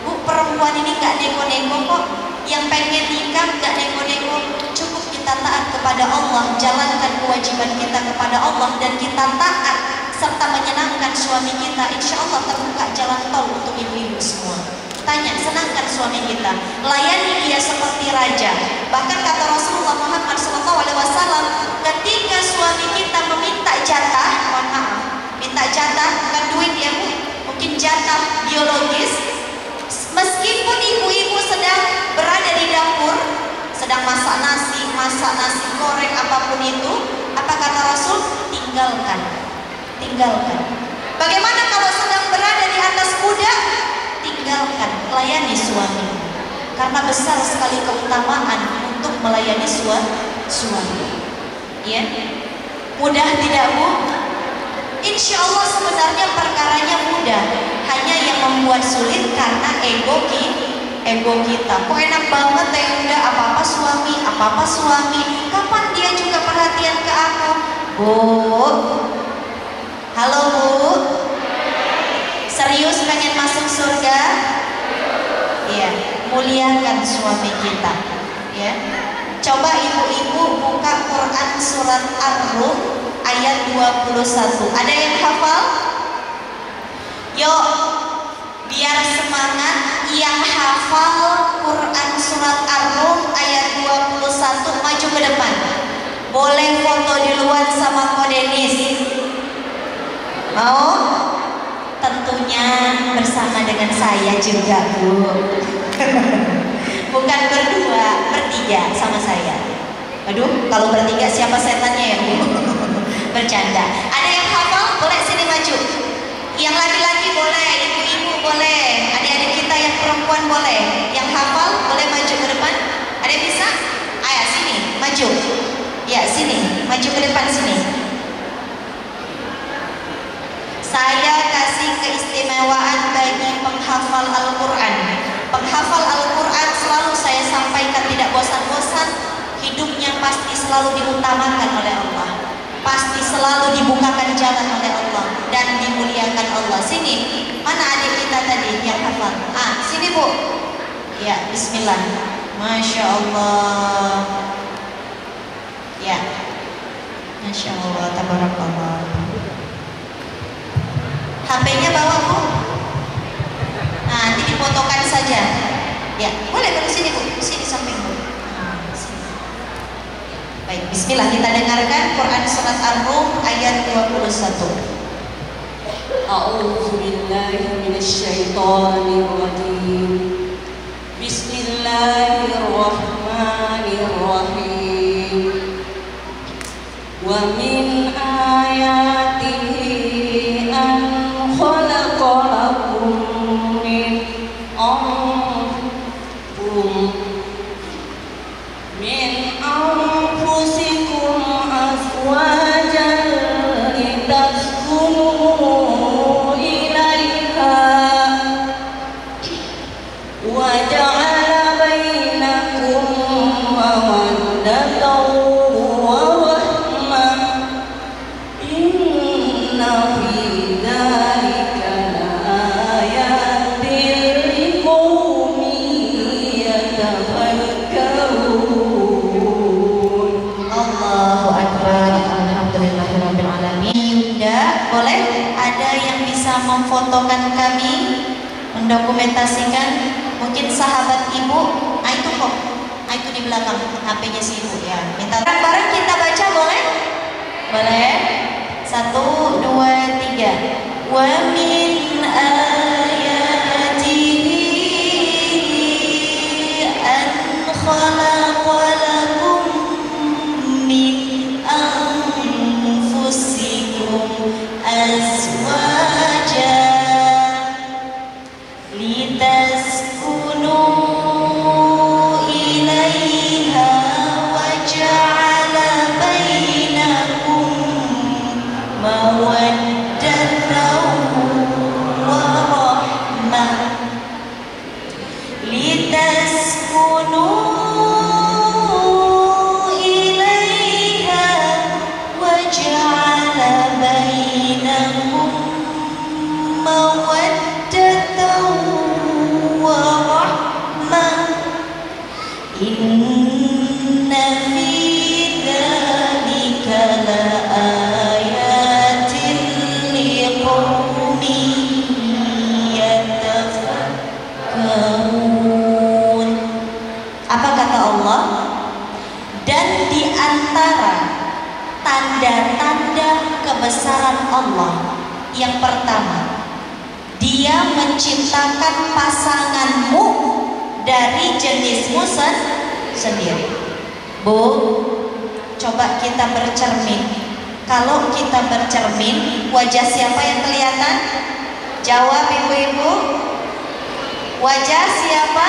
Bu, perempuan ini gak nego-nego kok. Yang pengen nikah gak nego-nego, cukup kita taat kepada Allah, jalankan kewajiban kita kepada Allah, dan kita taat serta menyenangkan suami kita. Insya Allah terbuka jalan tol untuk ibu-ibu semua. Tanya, senangkan suami kita, layani dia seperti raja. Bahkan kata Rasulullah Muhammad SAW, ketika suami kita meminta jatah, mohon maaf, minta jatah bukan duit ya Bu, mungkin jatah biologis, meskipun ibu-ibu sedang berada di dapur, sedang masak nasi goreng, apapun itu, apa kata Rasul? Tinggalkan. Bagaimana kalau sedang berada di atas kuda? Tinggalkan, layani suami. Karena besar sekali keutamaan untuk melayani suami. Ya, mudah tidak Bu? Insya Allah sebenarnya perkaranya mudah. Hanya yang membuat sulit karena ego kita. Kok enak banget ya, udah apa-apa suami. Kapan dia juga perhatian ke aku? Bu, halo Bu, serius pengen masuk surga? Iya, muliakan suami kita. Ya, coba ibu-ibu buka Quran surat Ar-Rum ayat 21. Ada yang hafal? Yuk, biar semangat. Yang hafal Quran surat Ar-Rum ayat 21 maju ke depan. Boleh foto duluan sama Ko Denis. Mau? Tentunya bersama dengan saya juga Bu. Bukan berdua, bertiga sama saya. Aduh, kalau bertiga siapa setannya ya Bu? Bercanda. Ada yang hafal? Boleh sini maju. Yang laki-laki boleh, ibu-ibu boleh, adik-adik kita yang perempuan boleh. Yang hafal boleh maju ke depan. Ada yang bisa? Ayo sini, maju. Ya sini, maju ke depan sini. Saya kasih keistimewaan bagi penghafal Al-Quran. Penghafal Al-Quran selalu saya sampaikan tidak bosan-bosan, hidupnya pasti selalu diutamakan oleh Allah, pasti selalu dibukakan jalan oleh Allah dan dimuliakan Allah. Sini, mana adik kita tadi yang hafal? Sini Bu. Ya, bismillah. Masya Allah. Ya, Masya Allah, tabarakallah. HP-nya bawa Bu. Nanti difotokan saja. Ya, boleh ke sini Bu, sini samping Bu. Sini. Baik, bismillah, kita dengarkan Quran surat Ar-Rum ayat 21. A'udzu billahi minasyaitonir rajim. Bismillahirrahmanirrahim. Wa min ayatihi an khalaqalakum min anfusikum azwajan litaskunu ilaiha wa ja'ala bainakum mawaddatan wa rahmah. Inna fi dzalika laayatin liqaumin yatafakkarun. Allahu Akbar. Alhamdulillahirabbil alamin. Yunda, boleh ada yang bisa memfotokan kami, mendokumentasikan? Mungkin sahabat ibu. Itu kok. Itu di belakang HP-nya si ibu ya. Minta bareng kita baca boleh? Boleh? 1, 2, 3. Wa min ayatihi an khalaqalakum min anfusikum mawaddatan wa rahmah. Inna fi dzalika laayatin liqaumin yatafakkarun. Apa kata Allah? Dan di antara tanda-tanda kebesaran Allah yang pertama, Dia menciptakan pasanganmu dari jenismu sendiri. Bu, coba kita bercermin. Kalau kita bercermin, wajah siapa yang kelihatan? Jawab ibu-ibu. Wajah siapa?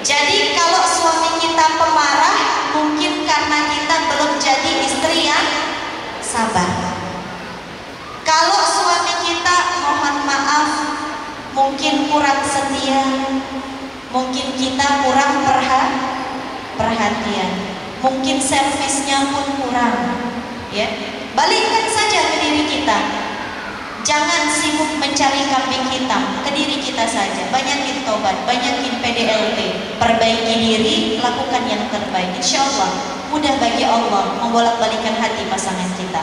Jadi kalau suami kita pemarah, mungkin karena kita belum jadi istri yang sabar. Kalau suami kita, mohon maaf, mungkin kurang setia, mungkin kita kurang perhatian, mungkin servisnya pun kurang, ya. Balikkan saja ke diri kita. Jangan sibuk mencari kambing hitam, ke diri kita saja. Banyakin tobat, banyakin PDLT, perbaiki diri, lakukan yang terbaik. Insya Allah mudah bagi Allah membolak-balikan hati pasangan kita.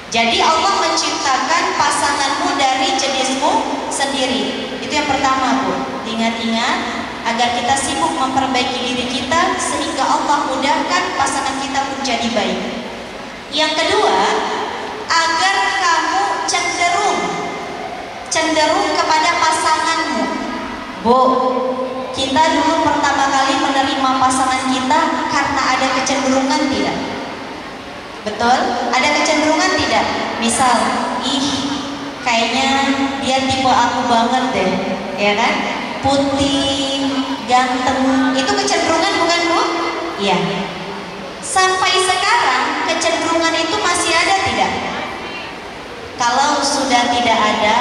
Jadi Allah menciptakan pasanganmu dari jenismu sendiri. Itu yang pertama, Bu. Ingat-ingat agar kita sibuk memperbaiki diri kita sehingga Allah mudahkan pasangan kita menjadi baik. Yang kedua, agar kamu cenderung kepada pasanganmu. Bu, kita dulu pertama kali menerima pasangan kita karena ada kecenderungan tidak? Betul? Ada kecenderungan tidak? Misal, kayaknya dia tipe aku banget deh, ya kan? Putih, ganteng, itu kecenderungan bukan, Bu? Iya. Sampai sekarang kecenderungan itu masih ada tidak? Kalau sudah tidak ada,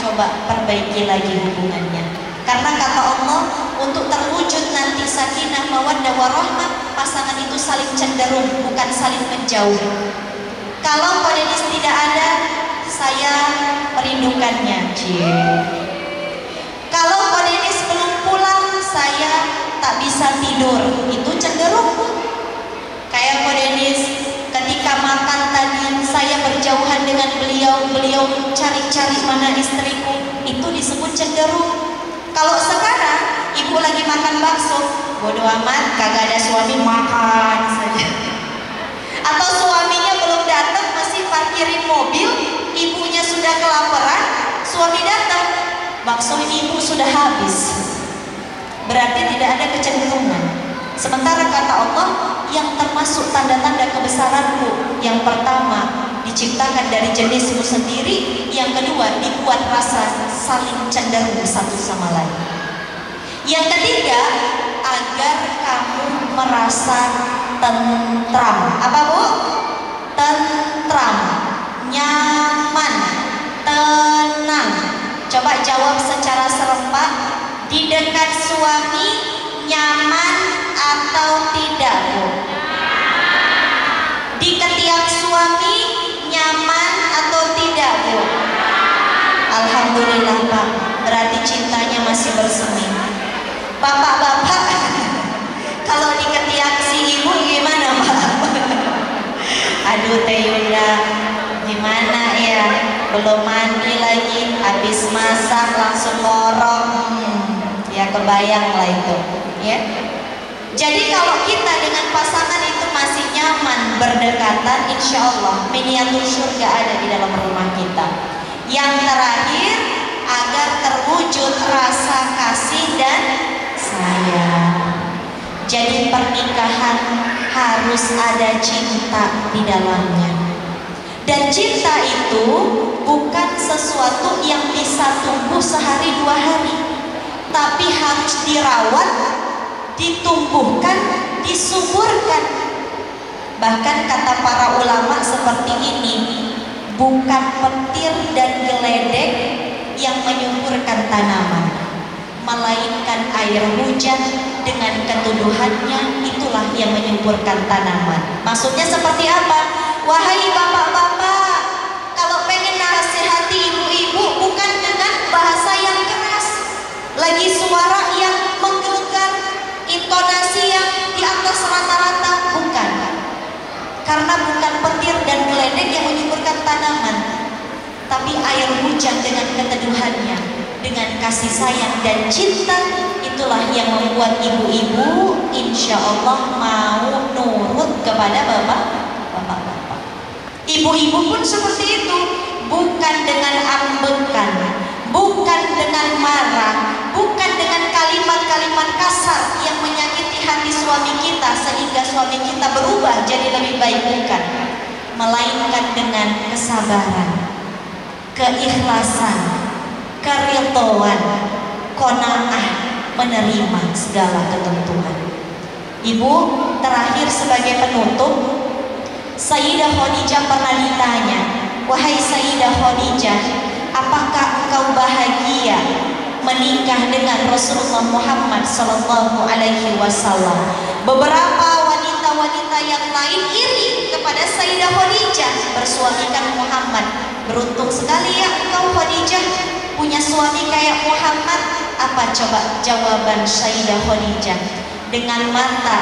coba perbaiki lagi hubungannya. Karena kata Allah, untuk terwujud nanti sakinah mawaddah warahmah, pasangan itu saling cenderung, bukan saling menjauh. Kalau Pak Denis tidak ada, saya merindukannya. Kalau Pak Denis belum pulang, saya tak bisa tidur. Itu cenderung. Kayak Pak Denis ketika makan tadi, saya berjauhan dengan beliau cari-cari mana istriku, itu disebut cenderung. Kalau sekarang ibu lagi makan bakso, bodoh amat, kagak ada suami, makan saja. Atau suaminya belum datang, masih parkirin mobil, ibunya sudah kelaparan, suami datang, bakso ibu sudah habis. Berarti tidak ada kecenderungan. Sementara kata Allah, yang termasuk tanda-tanda kebesaranku, yang pertama diciptakan dari jenismu sendiri, yang kedua dibuat rasa saling cenderung satu sama lain, yang ketiga agar kamu merasa tentram. Apa, Bu? Tentram, nyaman, tenang. Coba jawab secara serempak. Di dekat suami nyaman atau tidak, Bu? Di ketiak suami nyaman atau tidak, Bu? Alhamdulillah, Pak. Berarti cintanya masih bersemi. Bapak-bapak, kalau di ketiak si ibu gimana, Pak? Aduh, Teh Yunda, gimana ya? Belum mandi lagi, habis masak langsung ngorok. Ya kebayang lah itu, ya. Jadi kalau kita dengan pasangan itu masih nyaman berdekatan, insya Allah miniatur surga ada di dalam rumah kita. Yang terakhir, agar terwujud rasa kasih dan sayang. Jadi pernikahan harus ada cinta di dalamnya. Dan cinta itu bukan sesuatu yang bisa tumbuh sehari dua hari, tapi harus dirawat, ditumbuhkan, disuburkan. Bahkan kata para ulama seperti ini, bukan petir dan geledek yang menyuburkan tanaman, melainkan air hujan dengan ketuduhannya, itulah yang menyuburkan tanaman. Maksudnya seperti apa? Wahai bapak-bapak, kalau pengen nasihati air hujan dengan keteduhannya, dengan kasih sayang dan cinta. Itulah yang membuat ibu-ibu insya Allah mau nurut kepada bapak-bapak. Ibu-ibu pun seperti itu, bukan dengan ambekan, bukan dengan marah, bukan dengan kalimat-kalimat kasar yang menyakiti hati suami kita sehingga suami kita berubah jadi lebih baik, bukan, melainkan dengan kesabaran, keikhlasan, keridhaan, qanaah, menerima segala ketentuan. Ibu, terakhir sebagai penutup, Sayyidah Khadijah pernah ditanya, wahai Sayyidah Khadijah, apakah engkau bahagia menikah dengan Rasulullah Muhammad Sallallahu Alaihi Wasallam? Beberapa wanita-wanita yang lain iri kepada Sayyidah Khadijah bersuamikan Muhammad. Beruntung sekali ya engkau Khadijah punya suami kayak Muhammad. Apa coba jawaban Sayyidah Khadijah? Dengan mata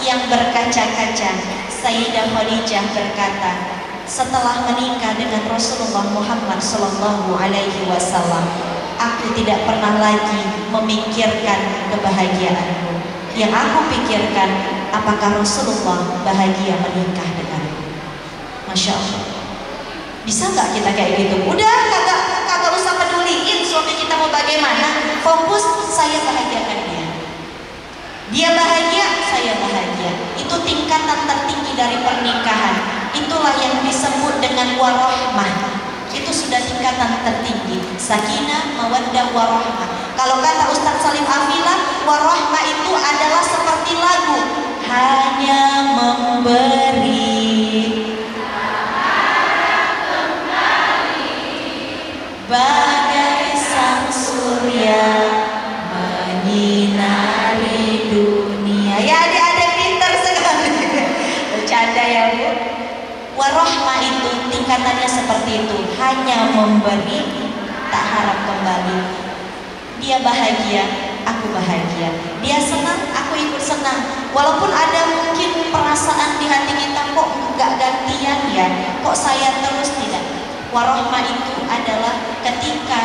yang berkaca-kaca, Sayyidah Khadijah berkata, setelah menikah dengan Rasulullah Muhammad Sallallahu Alaihi Wasallam, aku tidak pernah lagi memikirkan kebahagiaanku. Yang aku pikirkan, apakah Rasulullah bahagia menikah denganku. Masya Allah. Bisa nggak kita kayak gitu? Udah kagak usah peduliin suami kita mau bagaimana. Fokus, saya bahagiakan dia. Dia bahagia, saya bahagia. Itu tingkatan tertinggi dari pernikahan. Itulah yang disebut dengan warahmah. Itu sudah tingkatan tertinggi. Sakinah, mawaddah, warahmah. Kalau kata Ustadz Salim Afila, warahmah itu adalah seperti lagu, hanya memberi, bagai sang surya menyinari dunia. Ya adik-adik pintar sekali. Bercanda ya Bu. Warahmah itu tingkatannya seperti itu, hanya memberi, tak harap kembali. Dia bahagia, aku bahagia. Dia senang, aku ikut senang. Walaupun ada mungkin perasaan di hati kita, kok nggak gantian ya, kok saya terus, tidak. Warahmah itu adalah ketika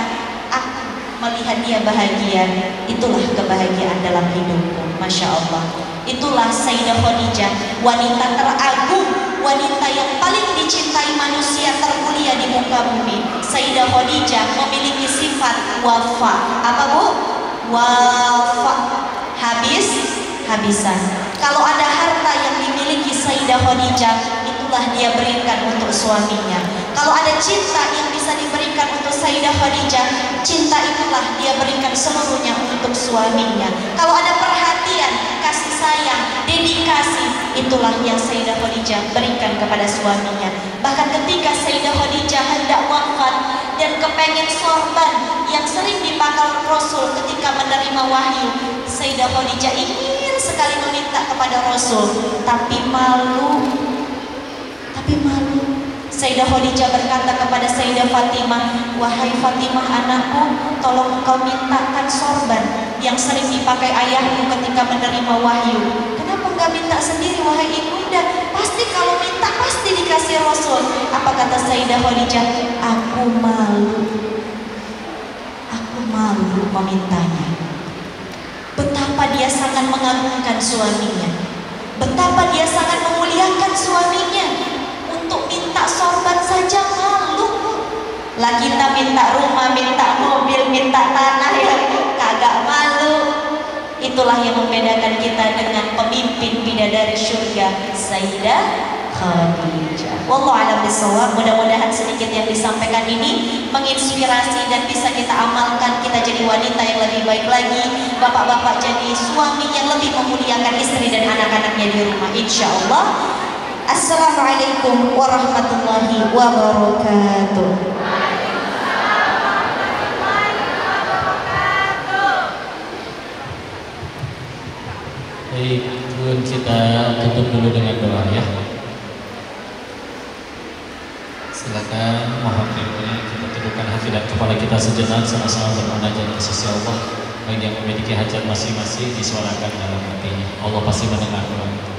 aku melihat dia bahagia, itulah kebahagiaan dalam hidupku. Masya Allah. Itulah Sayyidah Khadijah, wanita teragung, wanita yang paling dicintai manusia termulia di muka bumi. Sayyidah Khadijah memiliki sifat wafa. Apa Bu? Wafa. Habisan. Kalau ada harta yang dimiliki Sayyidah Khadijah, itulah dia berikan untuk suaminya. Kalau ada cinta yang bisa diberikan untuk Sayyidah Khadijah, cinta itulah dia berikan seluruhnya untuk suaminya. Kalau ada perhatian, kasih sayang, dedikasi, itulah yang Sayyidah Khadijah berikan kepada suaminya. Bahkan ketika Sayyidah Khadijah hendak wafat dan kepengen sorban yang sering dipakai Rasul ketika menerima wahyu, Sayyidah Khadijah ingin sekali meminta kepada Rasul, tapi malu. Sayyidah Khadijah berkata kepada Sayyidah Fatimah, wahai Fatimah anakku, tolong engkau mintakan sorban yang sering dipakai ayahmu ketika menerima wahyu. Kenapa enggak minta sendiri wahai ibunda? Pasti kalau minta pasti dikasih Rasul. Apa kata Sayyidah Khadijah? Aku malu memintanya. Betapa dia sangat mengagungkan suaminya, betapa dia sangat memuliakan suaminya. Untuk minta sorban saja malu. Lah kita minta rumah, minta mobil, minta tanah ya kagak malu. Itulah yang membedakan kita dengan pemimpin bidadari surga, Sayyidah Khadijah. Wallahu a'lam bishawab. Mudah-mudahan sedikit yang disampaikan ini menginspirasi dan bisa kita amalkan. Kita jadi wanita yang lebih baik lagi, bapak-bapak jadi suami yang lebih memuliakan istri dan anak-anaknya di rumah, insya Allah. Assalamualaikum warahmatullahi wabarakatuh. Baik, kita tutup dulu dengan doa ya. Silakan, mohon doanya kita tundukkan hati dan kepala kita sejenak, sama-sama bermunajat ke sisi Allah. Bagi yang memiliki hajat masing-masing disuarakan dalam hatinya. Allah pasti mendengar doa itu.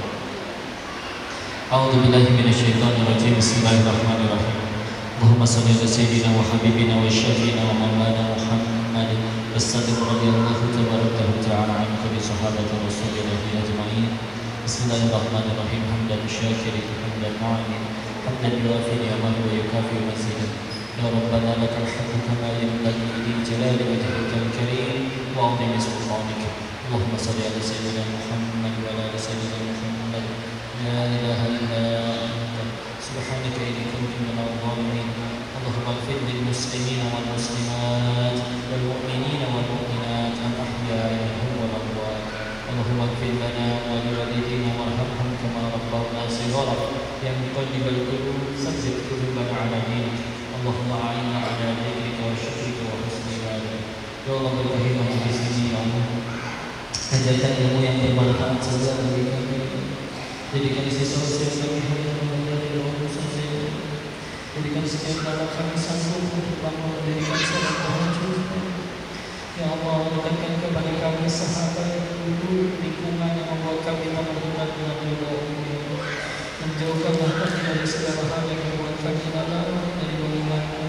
A'udzubillahi minasyaitonirrajim. Bismillahirrahmanirrahim. Allahumma salli ala sayyidina wa habibina wa syafiina wa maulana Muhammad as-Sadiq radhiyallahu tabaraka wa ta'ala anhu bi sahabati rasulillahi ajma'in. Bismillahirrahmanirrahim. Hamdan syakirin hamdan mu'min hamdan yuwafi ni'amahu wa yukafi mazidah. Ya Rabbana lakal hamdu kama yanbaghi li jalali wajhikal karim wa 'azimi sultanika. Allahumma salli ala sayyidina Muhammad wa ala sayyidina Muhammad. La ilaha illa anta subhanaka inni kuntu minadh dhalimin. Allahumma ighfir lil muslimina wal muslimat wal mu'minina wal mu'minat al ahya'i minhum wal amwat. Allahumma ighfir lana wa li walidina warhamhum kama rabbawna shighara. Ya muqallibal qulub sabbit qulubana ala dinik. Allahumma a'inna ala dhikrika wa syukrika wa husni ibadatik. Ya Allah, berkahimah di sini ya Allah. Ajarkan ilmu yang bermanfaat saja bagi kami. Jadikan siswa kami menjadi orang saja. Jadikan setiap dalam kami sanggup untuk bangun. Jadikan salat tahajud. Ya Allah, dekatkan kepada kami sahabat dulu lingkungan yang membuat kami menemukan dengan ridho-Mu. Menjauhkanlah kami dari segala hal yang membuat kami lalai dari doliman-Mu.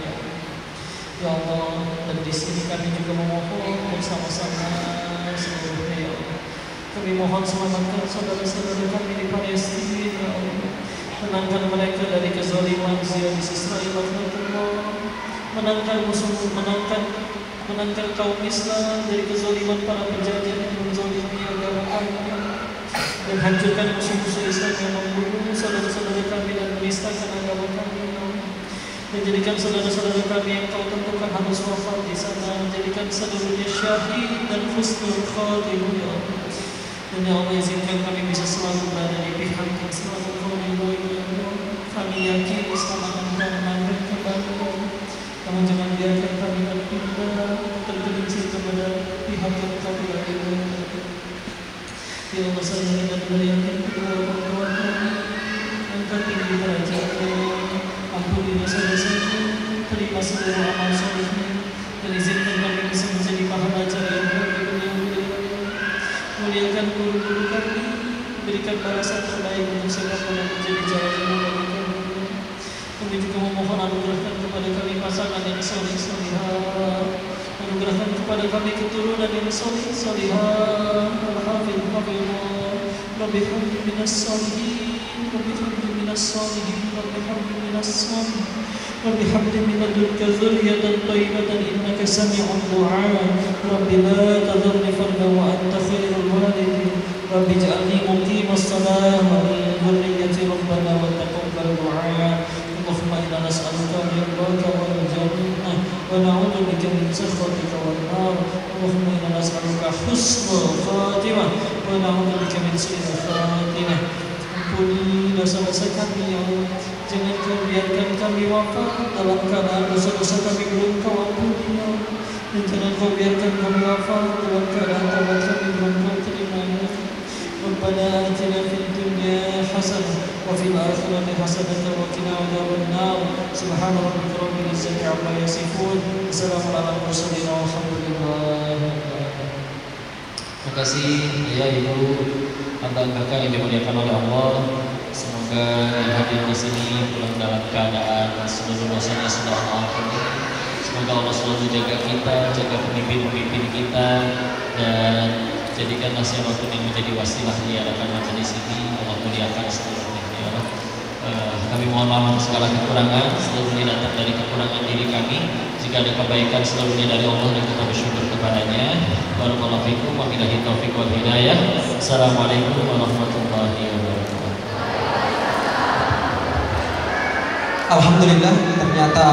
Ya Allah, dan di sini kami juga memohon bersama-sama seluruhnya ya Allah. Kami mohon selamatkan saudara-saudara kami di Palestina ya Allah. Menangkan mereka dari kezaliman Zionis Israel Allah. Menangkan kaum Islam dari kezaliman para penjajah yang menzalimi agama kami. Dan hancurkan musuh-musuh Islam yang membunuh saudara-saudara kami dan menistakan agama kami. Dan jadikan saudara-saudara kami yang Kau tentukan harus wafat di sana, jadikan seluruhnya syahid dan husnul khatimah ya Allah. Dan ya Allah, izinkan kami bisa selalu berada di pihak yang selalu Kau ridhoi ya Allah. Kami yakin Islam akan menangkan kembali. Namun jangan biarkan kami terpindah tergelincir kepada pihak yang Kau tidak ridhoi. Ya Allah, saya ingin memuliakan kedua orang tua kami, angkat tinggi derajatnya. Ampuni dosa-dosanya, terima seluruh amal solehnya, dan izinkan kami bisa menjadi pahala jariah bagi beliau. Muliakan guru-guru kami, berikan balasan terbaik untuk siapapun yang menjadi jariah bagi kami. Kami juga memohon anugerahkan kepada kami pasangan yang soleh-solehah, anugerahkan kepada kami keturunan yang soleh-solehah. Alhamdulillah, Rabbi hamdi minas solihin, Rabbi hamdi minas solihin, Rabbi hamdi minas solihin, Rabbi hamdi min ladunka dzurriyyatan thayyibatan innaka sami'ud du'a. Rabbi la tadhurni fardan wa anta khairul warithin. Rabbi ij'alni muqimas salah wa min dhurriyyati rabbana wa taqabbal du'a. Allahumma inna nas'aluka ridhaka wal jannah wa na'udzu bika min sakhatika wan nar. Allahumma inna nas'aluka husnul khatimah wa na'udzu bika min su'il khatimah. Ampuni dosa-dosa kami ya Allah. Jangan Kau biarkan kami wafat dalam keadaan dosa-dosa kami belum Kau ampuni ya Allah. Dan jangan Kau biarkan kami wafat dalam keadaan taubat kami belum Kau terima ya Allah. Rabbana atina fid dunya hasanah wa fil akhirati hasanah wa qina adzaban nar. Subhana rabbika rabbil izzati amma yasifun. Wassalamu ala mursalin walhamdulillahi. Terima kasih ya Ibu, Abang Kakak yang dimuliakan oleh Allah. Semoga yang hadir di sini pulang dalam keadaan seluruh dosanya sudah Allah ampuni. Semoga Allah selalu jaga kita, jaga pemimpin-pemimpin kita, dan jadikanlah siapapun yang menjadi wasilah diadakan majelis ini Allah muliakan seluruhnya ya Allah. Kami mohon maaf atas segala kekurangan, seluruhnya datang dari kekurangan diri kami. Jika ada kebaikan seluruhnya dari Allah dan kita bersyukur kepadanya. Barakallahu fikum wa billahi taufiq wal hidayah. Assalamualaikum warahmatullahi wabarakatuh. Alhamdulillah, ternyata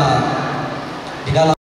di dalam